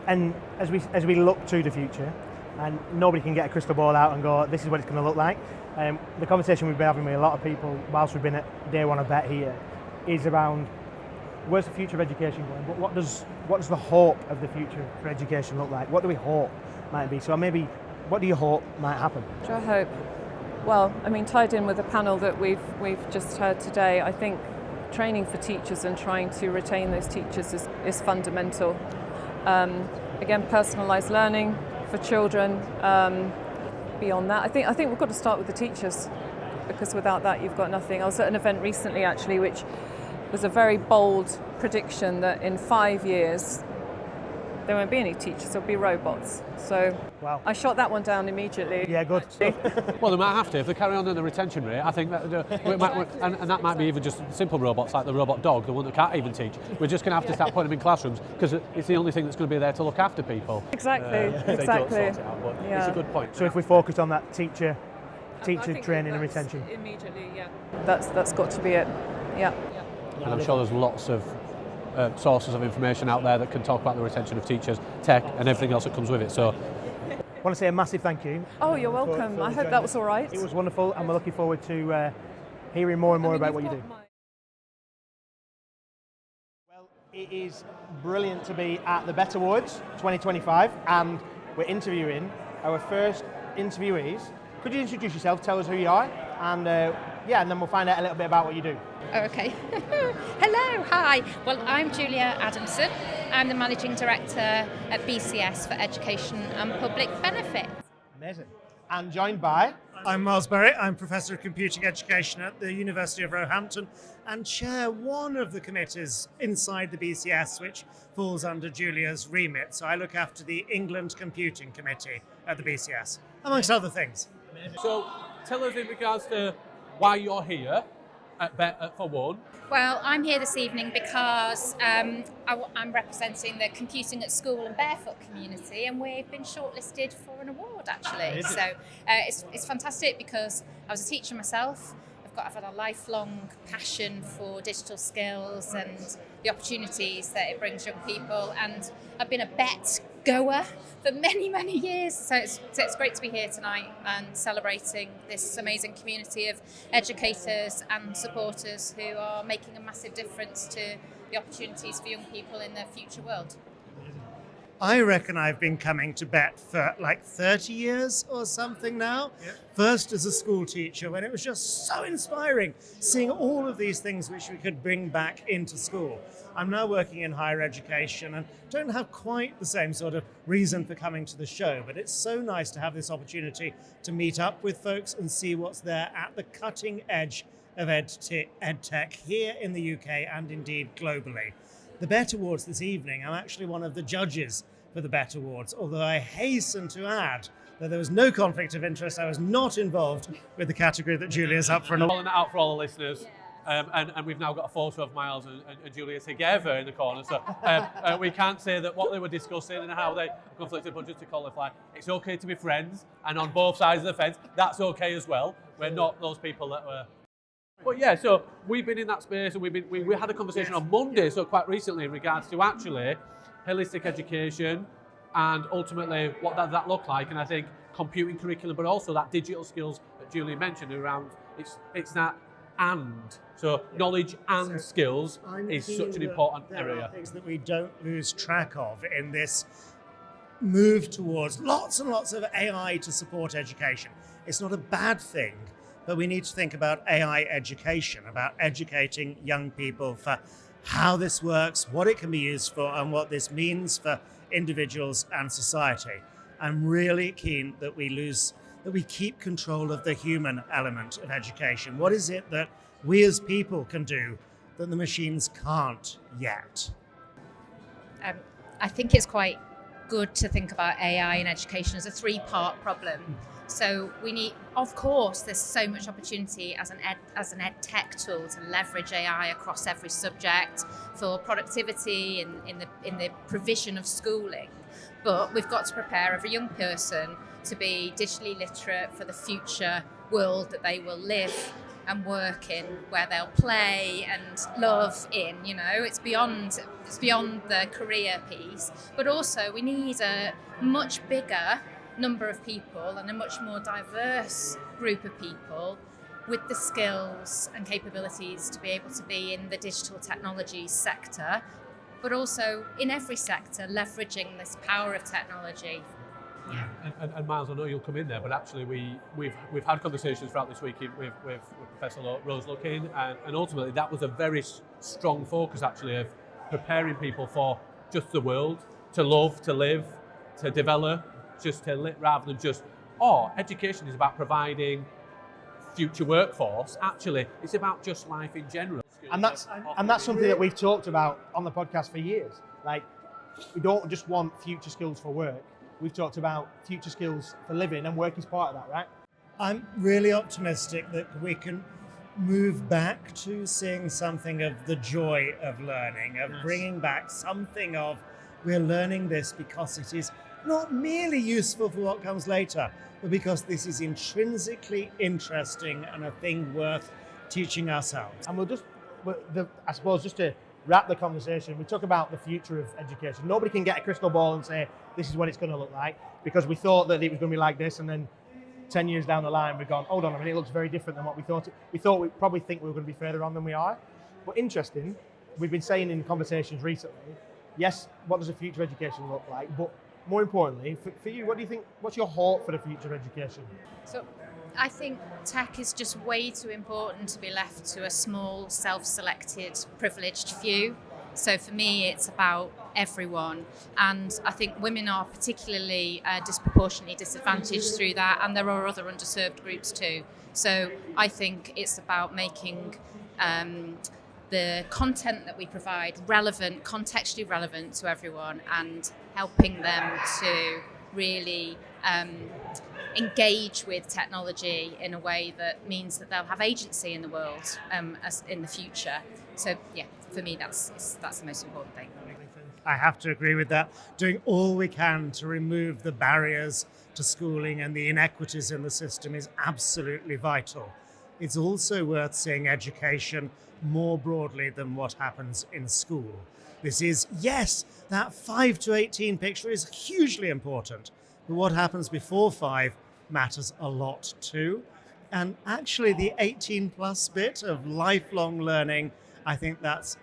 And as we look to the future, and nobody can get a crystal ball out and go, this is what it's going to look like. The conversation we've been having with a lot of people whilst we've been at day one of BETT here is around where's the future of education going? What does the hope of the future for education look like? What do we hope might be? So maybe, what do you hope might happen? What do I hope? Well, I mean, tied in with the panel that we've just heard today, I think training for teachers and trying to retain those teachers is fundamental. Again, personalised learning for children. Beyond that, I think we've got to start with the teachers, because without that, you've got nothing. I was at an event recently, actually, which was a very bold prediction that in 5 years there won't be any teachers, there'll be robots. So wow. I shot that one down immediately. Yeah, good. Well, they might have to if they carry on at the retention rate. I think that, and that might be even just simple robots like the robot dog, the one that can't even teach. We're just going to have to start putting them in classrooms because it's the only thing that's going to be there to look after people. Exactly. They don't sort it out, but Yeah. it's a good point. So if we focus on that teacher I think training and that's retention. immediately, yeah. That's got to be it. Yeah. And I'm sure there's lots of sources of information out there that can talk about the retention of teachers, tech, and everything else that comes with it. So, I want to say a massive thank you. Oh, you're welcome. I hope that was all right. It was wonderful, and we're looking forward to hearing more and more about what you do. Well, it is brilliant to be at the BETT Awards 2025, and we're interviewing our first interviewees. Could you introduce yourself, tell us who you are, and and then we'll find out a little bit about what you do. Okay. Hello, hi. Well, I'm Julia Adamson. I'm the Managing Director at BCS for Education and Public Benefit. Amazing. And joined by... I'm Miles Berry. I'm Professor of Computing Education at the University of Roehampton and chair one of the committees inside the BCS, which falls under Julia's remit. So I look after the England Computing Committee at the BCS, amongst other things. So tell us in regards to why you're here at BETT for one. Well, I'm here this evening because I'm representing the Computing at School and Barefoot community, and we've been shortlisted for an award, actually. So it's fantastic because I was a teacher myself. I've had a lifelong passion for digital skills and the opportunities that it brings young people, and I've been a BETT goer for many, many years. So it's great to be here tonight and celebrating this amazing community of educators and supporters who are making a massive difference to the opportunities for young people in the future world. I reckon I've been coming to BETT for like 30 years or something now. Yep. First as a school teacher, when it was just so inspiring, seeing all of these things which we could bring back into school. I'm now working in higher education and don't have quite the same sort of reason for coming to the show, but it's so nice to have this opportunity to meet up with folks and see what's there at the cutting edge of EdTech here in the UK and indeed globally. The BETT Awards this evening, I'm actually one of the judges for the BETT Awards, although I hasten to add that there was no conflict of interest. I was not involved with the category that Julia's up for an award. Calling that out for all the listeners. And we've now got a photo of Miles and Julia together in the corner. So we can't say that what they were discussing and how they conflicted, but just to qualify, it's okay to be friends. And on both sides of the fence, that's okay as well. We're not those people that were... But yeah, so we've been in that space, and we had a conversation on Monday, so quite recently, in regards to actually holistic education and ultimately what does that look like. And I think computing curriculum, but also that digital skills that Julie mentioned around, it's that and. So knowledge and skills is such an important area. There are things that we don't lose track of in this move towards lots and lots of AI to support education. It's not a bad thing, but we need to think about AI education, about educating young people for how this works, what it can be used for, and what this means for individuals and society. I'm really keen that we keep control of the human element of education. What is it that we as people can do that the machines can't yet? I think it's quite good to think about AI in education as a three-part problem. So we need, of course, there's so much opportunity as an ed tech tool to leverage AI across every subject for productivity in the provision of schooling. But we've got to prepare every young person to be digitally literate for the future world that they will live and work in, where they'll play and love in. You know, it's beyond the career piece, but also we need a much bigger number of people and a much more diverse group of people with the skills and capabilities to be able to be in the digital technology sector, but also in every sector leveraging this power of technology. Yeah. And Miles, I know you'll come in there, but actually we've had conversations throughout this week with Professor Rose Luckin, and ultimately that was a very strong focus actually of preparing people for just the world, to love, to live, to develop, just to live, rather than just, education is about providing future workforce. Actually, it's about just life in general. And that's something that we've talked about on the podcast for years. Like, we don't just want future skills for work. We've talked about future skills for living, and work is part of that, right? I'm really optimistic that we can move back to seeing something of the joy of learning, of bringing back something of, we're learning this because it is not merely useful for what comes later, but because this is intrinsically interesting and a thing worth teaching ourselves. And I suppose just to wrap the conversation, we talk about the future of education. Nobody can get a crystal ball and say, this is what it's going to look like, because we thought that it was going to be like this, and then 10 years down the line, we've gone, hold on a minute, it looks very different than what we thought. We probably think we were going to be further on than we are. But interesting, we've been saying in conversations recently, yes, what does the future of education look like? But more importantly, for you, what do you think, what's your hope for the future of education? So I think tech is just way too important to be left to a small, self-selected, privileged few. So for me, it's about everyone. And I think women are particularly disproportionately disadvantaged through that, and there are other underserved groups too. So I think it's about making the content that we provide relevant, contextually relevant to everyone, and helping them to really engage with technology in a way that means that they'll have agency in the world as in the future. So yeah, for me that's the most important thing. I have to agree with that. Doing all we can to remove the barriers to schooling and the inequities in the system is absolutely vital. It's also worth seeing education more broadly than what happens in school. This is, yes, that 5 to 18 picture is hugely important, but what happens before 5 matters a lot too. And actually the 18 plus bit of lifelong learning, I think that's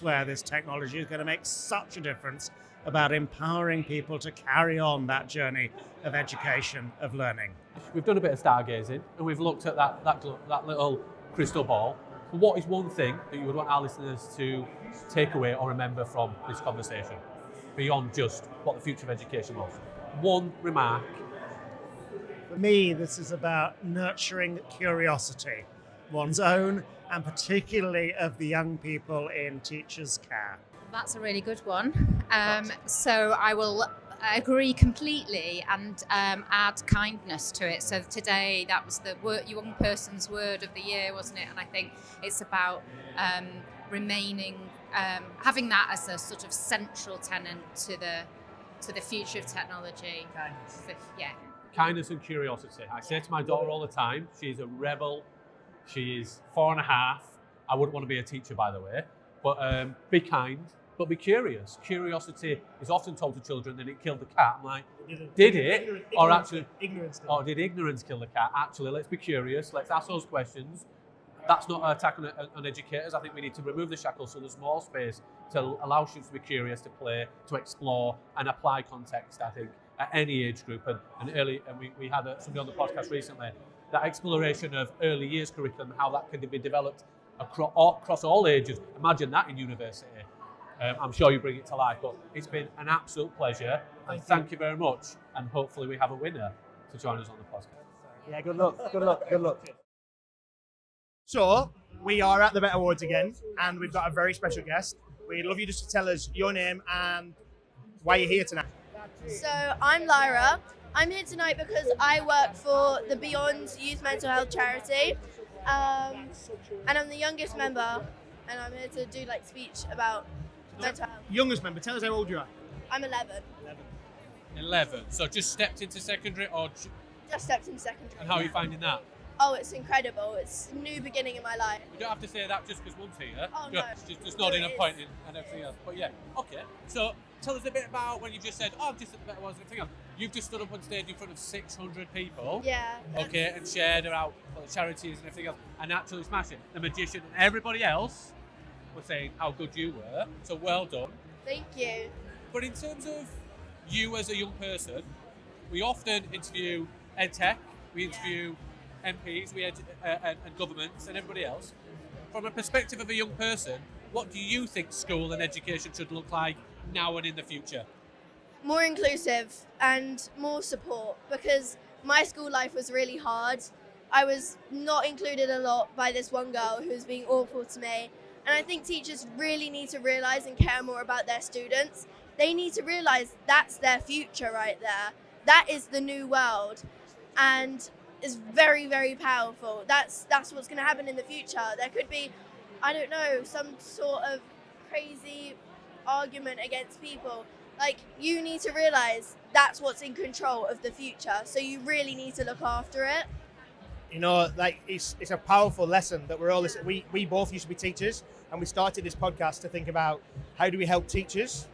where this technology is going to make such a difference about empowering people to carry on that journey of education, of learning. We've done a bit of stargazing, and we've looked at that little crystal ball. What is one thing that you would want our listeners to take away or remember from this conversation, beyond just what the future of education was? One remark. For me, this is about nurturing curiosity, one's own, and particularly of the young people in teachers' care. That's a really good one. So I will agree completely and add kindness to it. So today that was the young person's word of the year, wasn't it? And I think it's about remaining, having that as a sort of central tenet to the future of technology. Kindness and curiosity. I say to my daughter all the time, she's a rebel. She is 4.5. I wouldn't want to be a teacher, by the way. But be kind, but be curious. Curiosity is often told to children that it killed the cat. I'm like, did it? Or actually, or did ignorance kill the cat? Actually, let's be curious. Let's ask those questions. That's not an attack on educators. I think we need to remove the shackles so there's more space to allow students to be curious, to play, to explore, and apply context, I think, at any age group. And we had somebody on the podcast recently that exploration of early years curriculum, how that can be developed across all ages. Imagine that in university. I'm sure you bring it to life, but it's been an absolute pleasure, and thank you very much, and hopefully we have a winner to join us on the podcast. Yeah, good luck, good luck, good luck. So, we are at the BETT Awards again, and we've got a very special guest. We'd love you just to tell us your name and why you're here tonight. So, I'm Lyra. I'm here tonight because I work for the Beyond Youth Mental Health charity, and I'm the youngest member, and I'm here to do like speech about mental health. Youngest member, tell us how old you are. I'm 11. 11. So just stepped into secondary, or Just stepped in secondary. and how are you finding that? Oh, it's incredible. It's a new beginning in my life. You don't have to say that just because one's here. Oh, no. Just nodding and pointing and everything else. But yeah, okay. So tell us a bit about when you just said, oh, I'm just at the BETT Awards and everything else. You've just stood up on stage in front of 600 people. Yeah. Okay, and shared about the charities and everything else, and actually smashed it. The magician and everybody else were saying how good you were. So well done. Thank you. But in terms of you as a young person, we often interview EdTech, we interview MPs, and governments and everybody else. From a perspective of a young person, what do you think school and education should look like now and in the future? More inclusive and more support, because my school life was really hard. I was not included a lot by this one girl who was being awful to me. And I think teachers really need to realise and care more about their students. They need to realise that's their future right there. That is the new world, and is very, very powerful. That's what's going to happen in the future. There could be, I don't know, some sort of crazy argument against people. Like, you need to realise that's what's in control of the future. So you really need to look after it. You know, like it's a powerful lesson that we're all listening. We both used to be teachers, and we started this podcast to think about how do we help teachers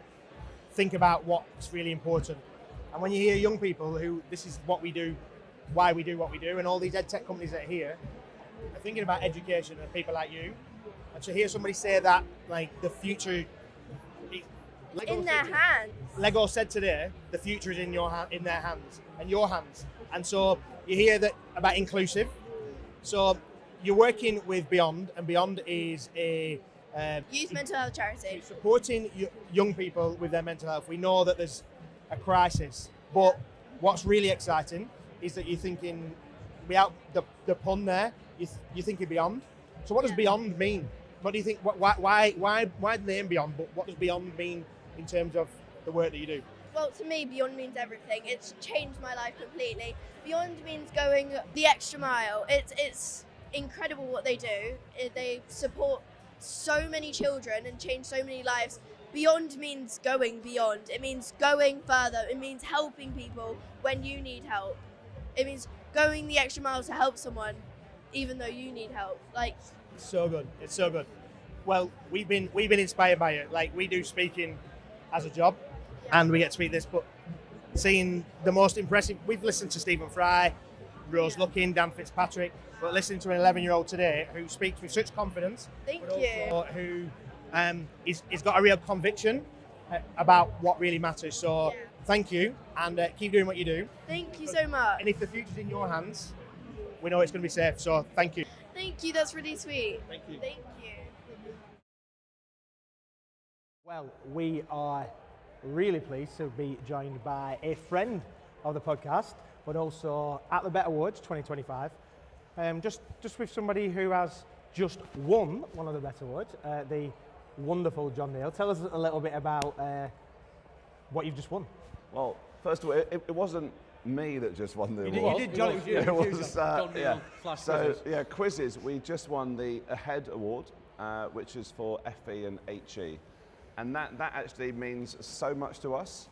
think about what's really important. And when you hear young people who this is what we do, why we do what we do, and all these ed tech companies that are here are thinking about education and people like you, and to hear somebody say that, like, the future In their hands. Lego said today, the future is in their hands and your hands. And so you hear that about inclusive. So you're working with Beyond, and Beyond is a youth mental health charity. Supporting young people with their mental health. We know that there's a crisis, but what's really exciting is that you're thinking, without the pun there, you're thinking beyond. So what does beyond mean? What do you think? Why the name Beyond? But what does beyond mean in terms of the work that you do? Well, to me, Beyond means everything. It's changed my life completely. Beyond means going the extra mile. It's incredible what they do. They support so many children and change so many lives. Beyond means going beyond. It means going further. It means helping people when you need help. It means going the extra mile to help someone, even though you need help. Like, it's so good. It's so good. Well, we've been inspired by it. Like, we do speaking as a job, and we get to speak this, but seeing the most impressive, we've listened to Stephen Fry, Rose Luckin, Dan Fitzpatrick, but listening to an 11-year-old today who speaks with such confidence. Thank but you. Also who is got a real conviction about what really matters. So thank you, and keep doing what you do. Thank you so much. And if the future's in your hands, we know it's going to be safe. So thank you. Thank you. That's really sweet. Thank you. Thank you. Well, we are really pleased to be joined by a friend of the podcast, but also at the BETT Awards 2025. Just with somebody who has just won one of the BETT Awards, the wonderful Jon Neale. Tell us a little bit about what you've just won. Well, first of all, it wasn't me that just won the You award. did, Jon. It was you. Yeah, it It was was, Jon Neale yeah. / So, Quizizz. yeah, Quizizz. We just won the Ahead Award, which is for FE and HE. And that actually means so much to us.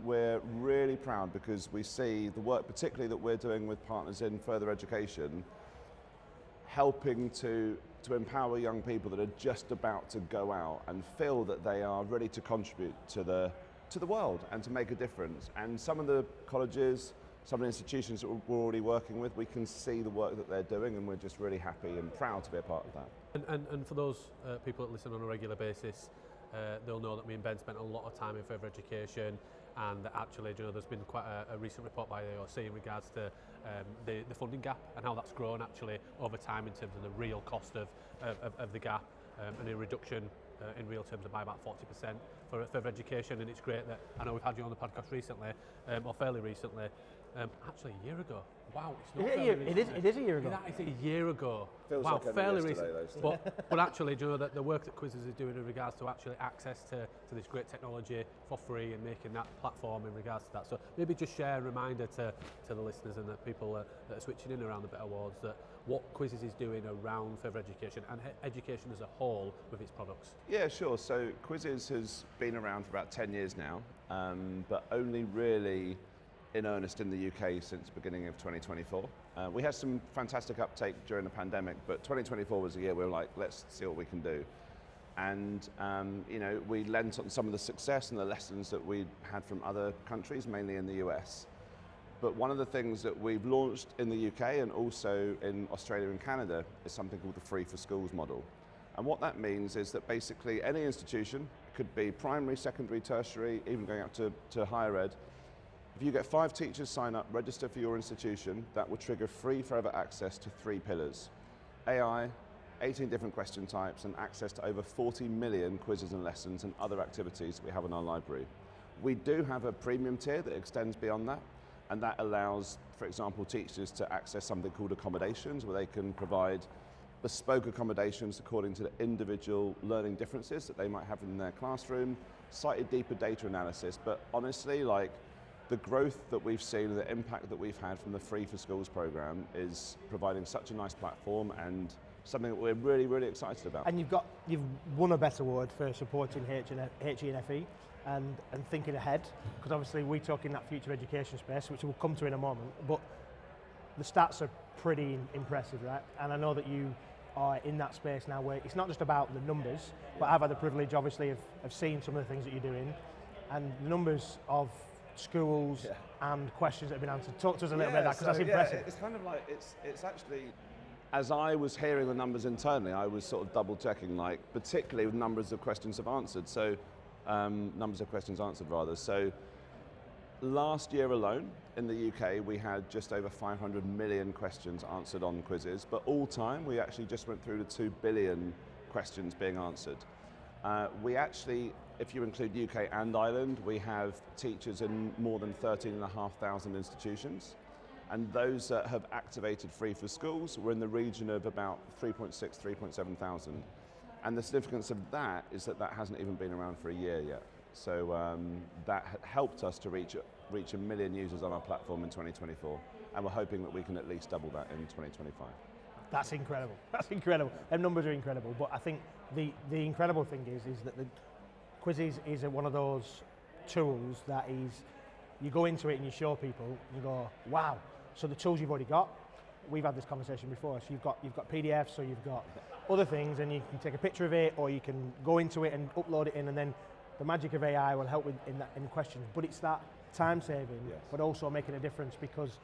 We're really proud because we see the work, particularly that we're doing with partners in further education, helping to empower young people that are just about to go out and feel that they are ready to contribute to the world and to make a difference. And some of the colleges, some of the institutions that we're already working with, we can see the work that they're doing, and we're just really happy and proud to be a part of that. And for those people that listen on a regular basis, they'll know that me and Ben spent a lot of time in further education, and that actually, you know, there's been quite a recent report by the AOC in regards to the funding gap and how that's grown actually over time in terms of the real cost of the gap, and a reduction in real terms of by about 40% for further education. And it's great that, I know we've had you on the podcast recently, or fairly recently, actually a year ago. Wow, it's not It is a year ago. That is a year ago. Feels wow, like only fairly yesterday, recent. though, But actually, do you know that the work that Quizizz is doing in regards to actually access to this great technology for free and making that platform in regards to that. So maybe just share a reminder to the listeners and the people that are switching in around the BETT Awards, that what Quizizz is doing around further education and education as a whole with its products. Yeah, sure. So Quizizz has been around for about 10 years now, but only really in earnest in the UK since the beginning of 2024. We had some fantastic uptake during the pandemic, but 2024 was a year we were like, let's see what we can do. And you know, we lent on some of the success and the lessons that we had from other countries, mainly in the US. But one of the things that we've launched in the UK and also in Australia and Canada is something called the Free for Schools model. And what that means is that basically any institution, could be primary, secondary, tertiary, even going up to higher ed, if you get 5 teachers sign up, register for your institution, that will trigger free forever access to 3 pillars: AI, 18 different question types, and access to over 40 million quizzes and lessons and other activities we have in our library. We do have a premium tier that extends beyond that, and that allows, for example, teachers to access something called accommodations, where they can provide bespoke accommodations according to the individual learning differences that they might have in their classroom, slightly deeper data analysis. But honestly, like, the growth that we've seen and the impact that we've had from the Free for Schools program is providing such a nice platform and something that we're really, really excited about. And you've won a BETT Award for supporting HE and FE and thinking ahead, because obviously we talk in that future education space, which we'll come to in a moment, but the stats are pretty impressive, right? And I know that you are in that space now where it's not just about the numbers, but I've had the privilege obviously of seeing some of the things that you're doing, and the numbers of schools and questions that have been answered. Talk to us a little bit about that, because that's impressive. It's kind of like, it's actually, as I was hearing the numbers internally, I was sort of double checking, like, particularly with numbers of questions have answered. So, numbers of questions answered rather. So, last year alone in the UK, we had just over 500 million questions answered on Quizizz, but all time we actually just went through the 2 billion questions being answered. We actually, if you include UK and Ireland, we have teachers in more than 13,500 institutions. And those that have activated Free for Schools were in the region of about 3.6, 3.7 thousand. And the significance of that is that that hasn't even been around for a year yet. So that helped us to reach 1 million users on our platform in 2024. And we're hoping that we can at least double that in 2025. That's incredible. That's incredible. Them numbers are incredible. But I think the incredible thing is that the Quizizz is one of those tools that is, you go into it and you show people, and you go, wow. So the tools you've already got, we've had this conversation before. So you've got PDFs, so you've got other things, and you can take a picture of it, or you can go into it and upload it in, and then the magic of AI will help in questions. But it's that time saving, but also making a difference, because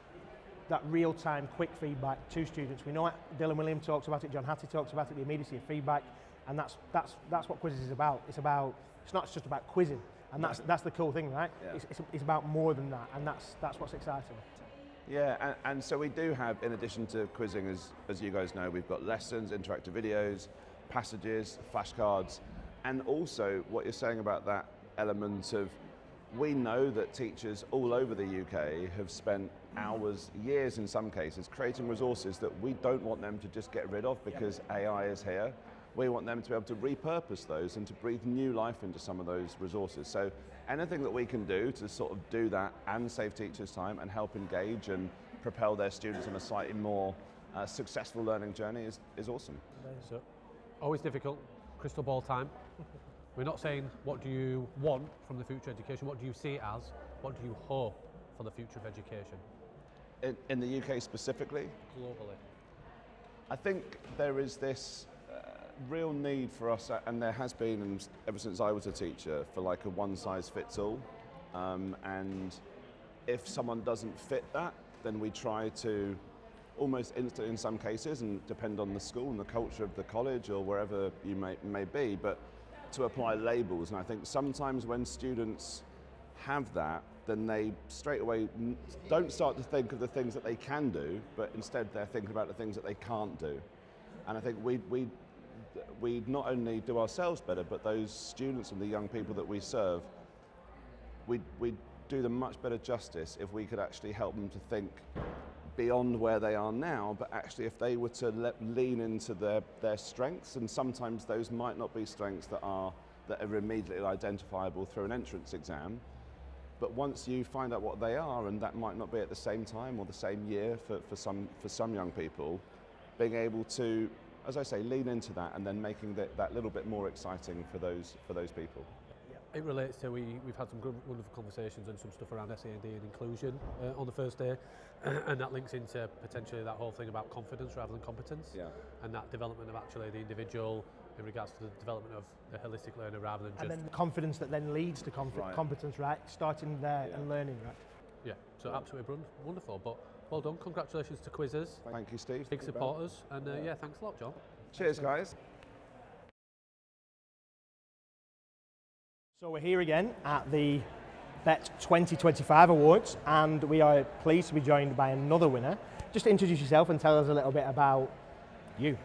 that real-time, quick feedback to students. We know it, Dylan William talks about it, John Hattie talks about it, the immediacy of feedback, and that's what Quizizz is about. It's not just about quizzing, and that's the cool thing, right? Yeah. It's about more than that, and that's what's exciting. Yeah, and so we do have, in addition to quizzing, as you guys know, we've got lessons, interactive videos, passages, flashcards, and also what you're saying about that element of, we know that teachers all over the UK have spent hours, years in some cases, creating resources that we don't want them to just get rid of because AI is here. We want them to be able to repurpose those and to breathe new life into some of those resources. So anything that we can do to sort of do that and save teachers time and help engage and propel their students in a slightly more successful learning journey is awesome. So, always difficult, crystal ball time. We're not saying what do you want from the future education, what do you see it as, what do you hope for the future of education? In the UK specifically? Globally. I think there is this real need for us, and there has been ever since I was a teacher, for like a one-size-fits-all. And if someone doesn't fit that, then we try to almost instantly in some cases, and depend on the school and the culture of the college or wherever you may be, but to apply labels. And I think sometimes when students have that, then they straight away don't start to think of the things that they can do, but instead they're thinking about the things that they can't do. And I think we not only do ourselves better, but those students and the young people that we serve, we do them much better justice if we could actually help them to think beyond where they are now, but actually if they were to lean into their strengths, and sometimes those might not be strengths that are immediately identifiable through an entrance exam, but once you find out what they are, and that might not be at the same time or the same year for some young people, being able to, as I say, lean into that and then making that little bit more exciting for those people. It relates to, we've had some good, wonderful conversations and some stuff around SEND and inclusion on the first day, and that links into potentially that whole thing about confidence rather than competence, and that development of actually the individual in regards to the development of the holistic learner rather than just... And then the confidence that then leads to competence, right? Starting there and learning, right? Yeah, so absolutely wonderful, but well done. Congratulations to Quizizz. Thank you, Steve. Big supporters, and yeah, thanks a lot, Jon. Cheers, guys. So we're here again at the BETT 2025 Awards, and we are pleased to be joined by another winner. Just introduce yourself and tell us a little bit about you.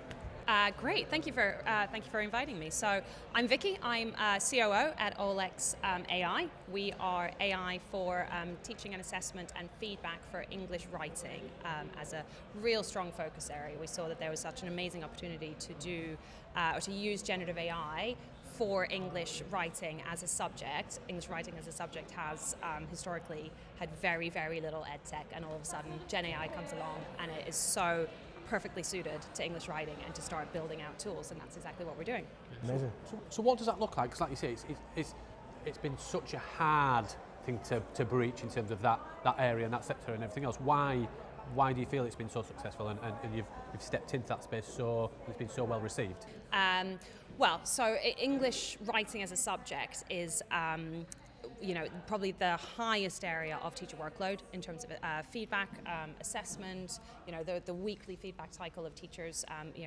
Great, thank you for inviting me. So I'm Vicky, I'm COO at OlexAI. We are AI for teaching and assessment and feedback for English writing as a real strong focus area. We saw that there was such an amazing opportunity to do or to use generative AI for English writing as a subject. English writing as a subject has historically had very, very little ed tech, and all of a sudden Gen AI comes along and it is so perfectly suited to English writing and to start building out tools, and that's exactly what we're doing. Amazing. So what does that look like? Because like you say, it's been such a hard thing to breach in terms of that area and that sector and everything else. Why do you feel it's been so successful and you've stepped into that space so it's been so well received? Well, so English writing as a subject is probably the highest area of teacher workload in terms of feedback, assessment, the weekly feedback cycle of teachers,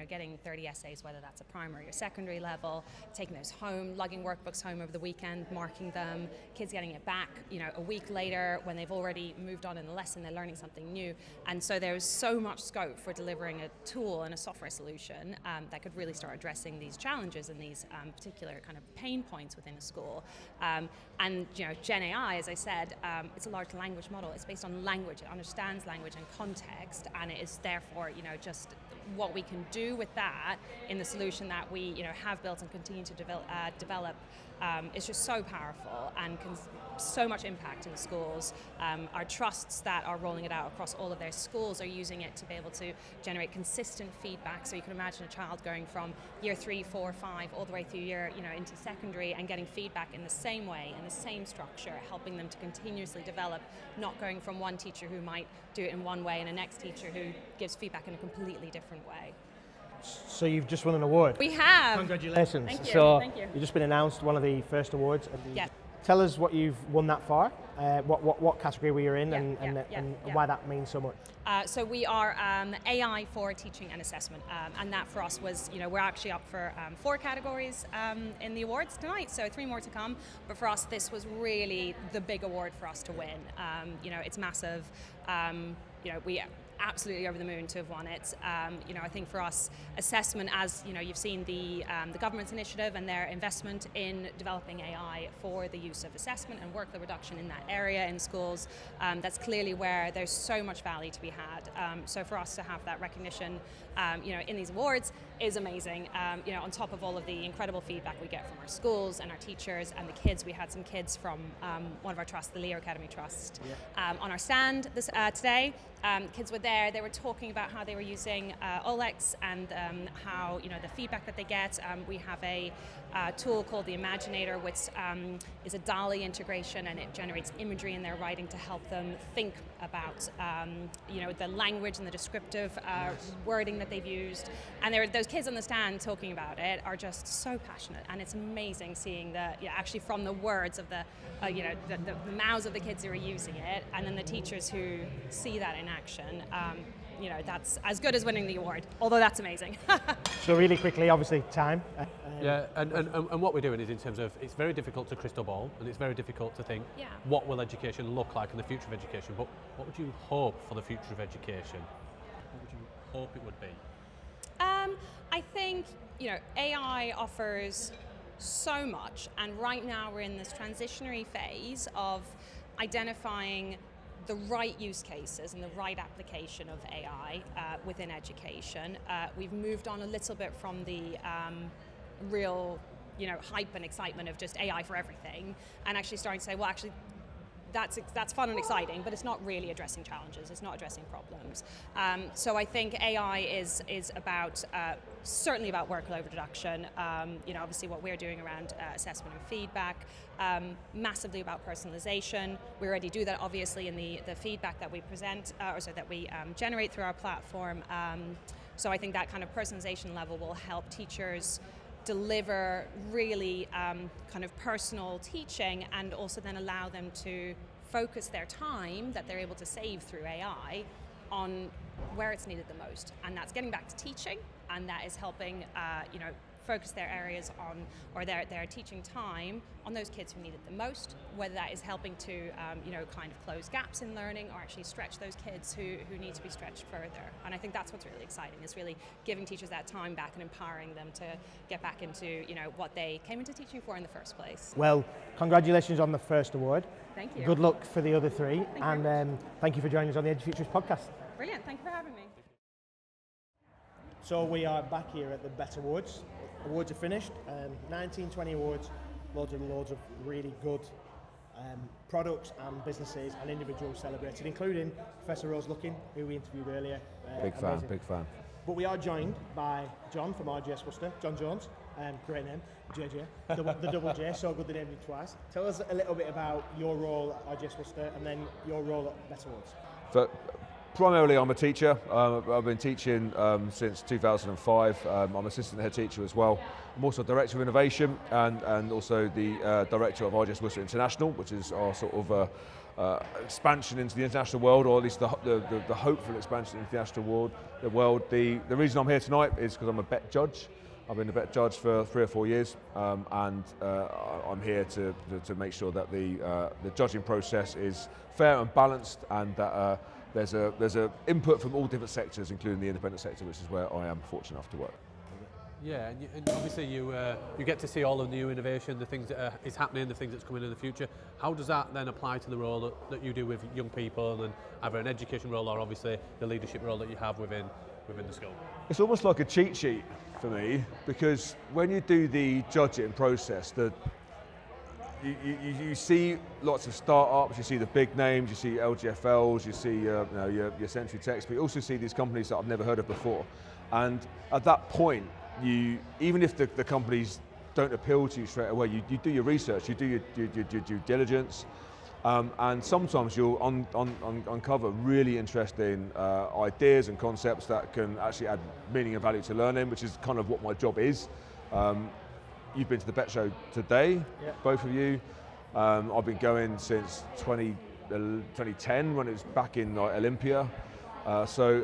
getting 30 essays, whether that's a primary or secondary level, taking those home, lugging workbooks home over the weekend, marking them, kids getting it back, a week later when they've already moved on in the lesson, they're learning something new. And so there's so much scope for delivering a tool and a software solution that could really start addressing these challenges and these particular kind of pain points within a school. And Gen AI, as I said, it's a large language model. It's based on language. It understands language and context, and it is therefore, just what we can do with that in the solution that we, have built and continue to develop is just so powerful and can so much impact in schools. Our trusts that are rolling it out across all of their schools are using it to be able to generate consistent feedback. So you can imagine a child going from year 3, 4, 5, all the way through year, into secondary and getting feedback in the same way, in the same structure, helping them to continuously develop, not going from one teacher who might do it in one way and a next teacher who gives feedback in a completely different way. So you've just won an award. We have. Congratulations. Thank you. So Thank you. You've just been announced one of the first awards. Yes. Tell us what you've won that for, what category we are in, and why that means so much. So we are AI for teaching and assessment, and that for us was, we're actually up for 4 categories in the awards tonight, so 3 more to come. But for us, this was really the big award for us to win. It's massive. We absolutely over the moon to have won it. I think for us, assessment, as you've seen the government's initiative and their investment in developing AI for the use of assessment and workload reduction in that area in schools. That's clearly where there's so much value to be had. So for us to have that recognition, in these awards is amazing. On top of all of the incredible feedback we get from our schools and our teachers and the kids. We had some kids from one of our trusts, the Leo Academy Trust, on our stand today. Kids were there. They were talking about how they were using Olex and how the feedback that they get. We have a tool called the Imaginator, which is a DALL-E integration, and it generates imagery in their writing to help them think about the language and the descriptive wording that they've used. And those kids on the stand talking about it are just so passionate, and it's amazing seeing actually from the words of the mouths of the kids who are using it, and then the teachers who see that in action. that's as good as winning the award, although that's amazing. So really quickly, obviously, time. Yeah, and what we're doing is in terms of, it's very difficult to crystal ball, and it's very difficult to think, what will education look like in the future of education, but what would you hope for the future of education? What would you hope it would be? I think, AI offers so much, and right now we're in this transitionary phase of identifying the right use cases and the right application of AI within education. We've moved on a little bit from the real, hype and excitement of just AI for everything, and actually starting to say, well, actually, that's fun and exciting, but it's not really addressing challenges. It's not addressing problems. So I think AI is about certainly about workload reduction. Obviously what we're doing around assessment and feedback, massively about personalization. We already do that obviously in the feedback that we present, that we generate through our platform. So I think that kind of personalization level will help teachers deliver really kind of personal teaching, and also then allow them to focus their time that they're able to save through AI on where it's needed the most. And that's getting back to teaching, and that is helping focus their areas on, or their teaching time on those kids who need it the most, whether that is helping to kind of close gaps in learning, or actually stretch those kids who need to be stretched further. And I think that's what's really exciting, is really giving teachers that time back and empowering them to get back into what they came into teaching for in the first place. Well, congratulations on the first award. Thank you. Good luck for the other three, Thank you. and thank you for joining us on the Edufuturists podcast. Brilliant, thank you for having me. So we are back here at the BETT Awards. Awards are finished, 1920 awards, loads of really good products and businesses and individuals celebrated, including Professor Rose Luckin, who we interviewed earlier. Big fan. But we are joined by Jon from RGS Worcester, Jon Jones, great name, JJ, the double J, so good they named you twice. Tell us a little bit about your role at RGS Worcester and then your role at BETT Awards. Primarily, I'm a teacher. I've been teaching since 2005. I'm assistant head teacher as well. I'm also director of innovation and also the director of RGS Worcester International, which is our sort of expansion into the international world, or at least the hopeful expansion into the international world. The reason I'm here tonight is because I'm a BETT judge. I've been a BETT judge for 3 or 4 years, and I'm here to make sure that the judging process is fair and balanced, and that there's a input from all different sectors, including the independent sector, which is where I am fortunate enough to work. Yeah, and obviously you get to see all of the new innovation, the things that is happening, the things that's coming in the future. How does that then apply to the role that you do with young people, and either an education role or obviously the leadership role that you have within the school? It's almost like a cheat sheet for me, because when you do the judging process, you see lots of startups, you see the big names, you see LGFLs, you see your Century Techs, but you also see these companies that I've never heard of before. And at that point, even if the companies don't appeal to you straight away, you do your research, you do your due diligence, and sometimes you'll uncover really interesting ideas and concepts that can actually add meaning and value to learning, which is kind of what my job is. You've been to the BETT show today, both of you. I've been going since 2010 when it was back in Olympia. So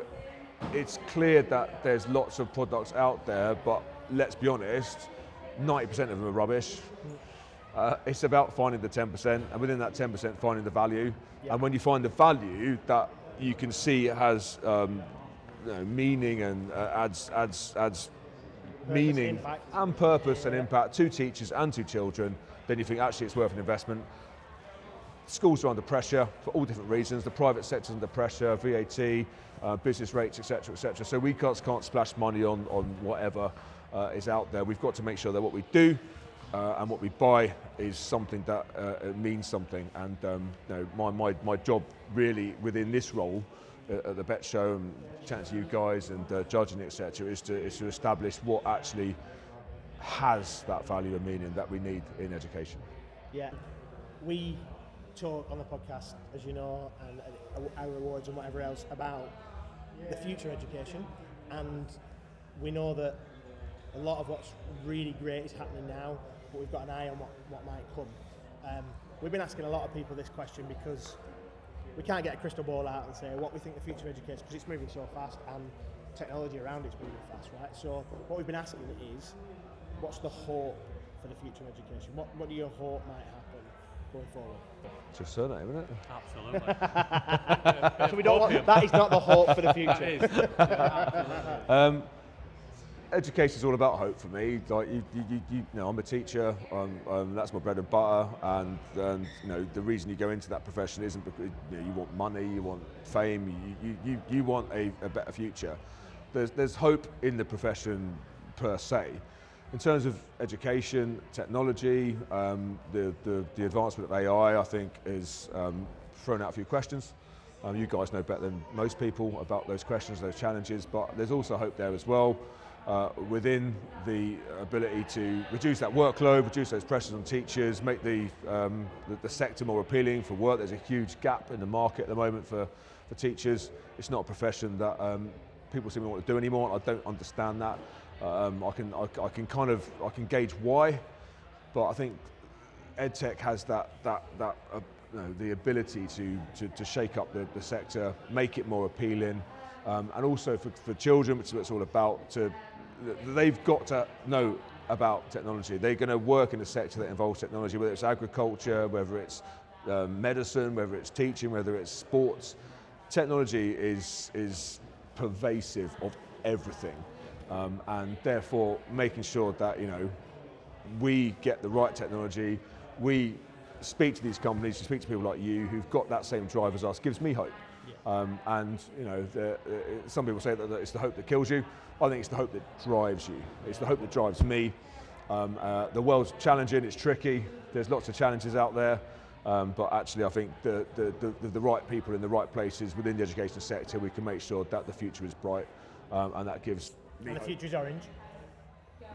it's clear that there's lots of products out there, but let's be honest, 90% of them are rubbish. It's about finding the 10%, and within that 10% finding the value. And when you find the value that you can see it has meaning and adds meaning and purpose and impact to teachers and to children, then you think actually it's worth an investment. Schools are under pressure for all different reasons. The private sector's under pressure, VAT, business rates, etc., etc. So we can't splash money on whatever is out there. We've got to make sure that what we do and what we buy is something that means something. And my job really within this role at the BETT show and chatting to you guys and judging, etc., is to establish what actually has that value and meaning that we need in education. Yeah, we talk on the podcast, as you know, and our awards and whatever else about the future education, and we know that a lot of what's really great is happening now, but we've got an eye on what might come. We've been asking a lot of people this question because we can't get a crystal ball out and say what we think the future of education, because it's moving so fast and technology around it's moving fast, right? So what we've been asking is, what's the hope for the future of education? What do you hope might happen going forward? It's your surname, isn't it? Absolutely. So we don't want, that is not the hope for the future. Education is all about hope for me. Like you know, I'm a teacher. That's my bread and butter. And you know, the reason you go into that profession isn't because you want money, you want fame, you want a better future. There's hope in the profession per se. In terms of education, technology, the advancement of AI, I think, is thrown out a few questions. You guys know better than most people about those questions, those challenges, but there's also hope there as well. Within the ability to reduce that workload, reduce those pressures on teachers, make the sector more appealing for work. There's a huge gap in the market at the moment for teachers. It's not a profession that people seem to want to do anymore. I don't understand that. I can gauge why, but I think EdTech has that you know, the ability to shake up the sector, make it more appealing, and also for children, which is what it's all about. They've got to know about technology. They're going to work in a sector that involves technology, whether it's agriculture, whether it's medicine, whether it's teaching, whether it's sports. Technology is pervasive of everything. And therefore making sure that, you know, we get the right technology, we speak to these companies, we speak to people like you who've got that same drive as us, gives me hope. Yeah. And you know, some people say that it's the hope that kills you. I think it's the hope that drives you. It's the hope that drives me. The world's challenging, it's tricky, there's lots of challenges out there, but actually I think the right people in the right places within the education sector, we can make sure that the future is bright, and that gives me And the hope. future is orange. Do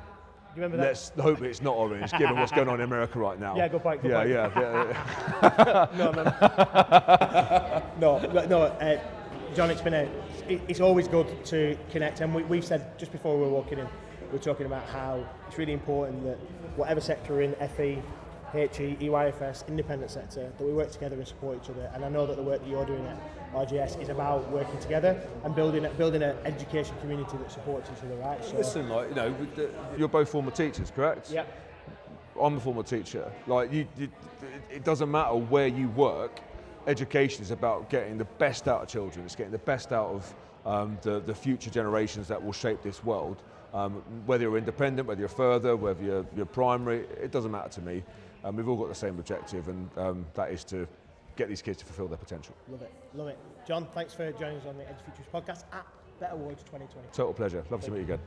you remember that? Let's hope it's not orange, given what's going on in America right now. Yeah, good point. Good point. No, Jon, it's always good to connect, and we've said just before we were walking in, we were talking about how it's really important that whatever sector we're in, FE, HE, EYFS, independent sector, that we work together and support each other. And I know that the work that you're doing at RGS is about working together and building an education community that supports each other, right? So, Listen, like, you know, you're both former teachers, correct? Yeah. I'm a former teacher. Like, it doesn't matter where you work. Education is about getting the best out of children. It's getting the best out of the future generations that will shape this world. Whether you're independent, whether you're further, whether you're primary, it doesn't matter to me. We've all got the same objective, and that is to get these kids to fulfil their potential. Love it, love it. Jon, thanks for joining us on the Edufuturists podcast at BETT Awards 2020. Total pleasure. Love to meet you again.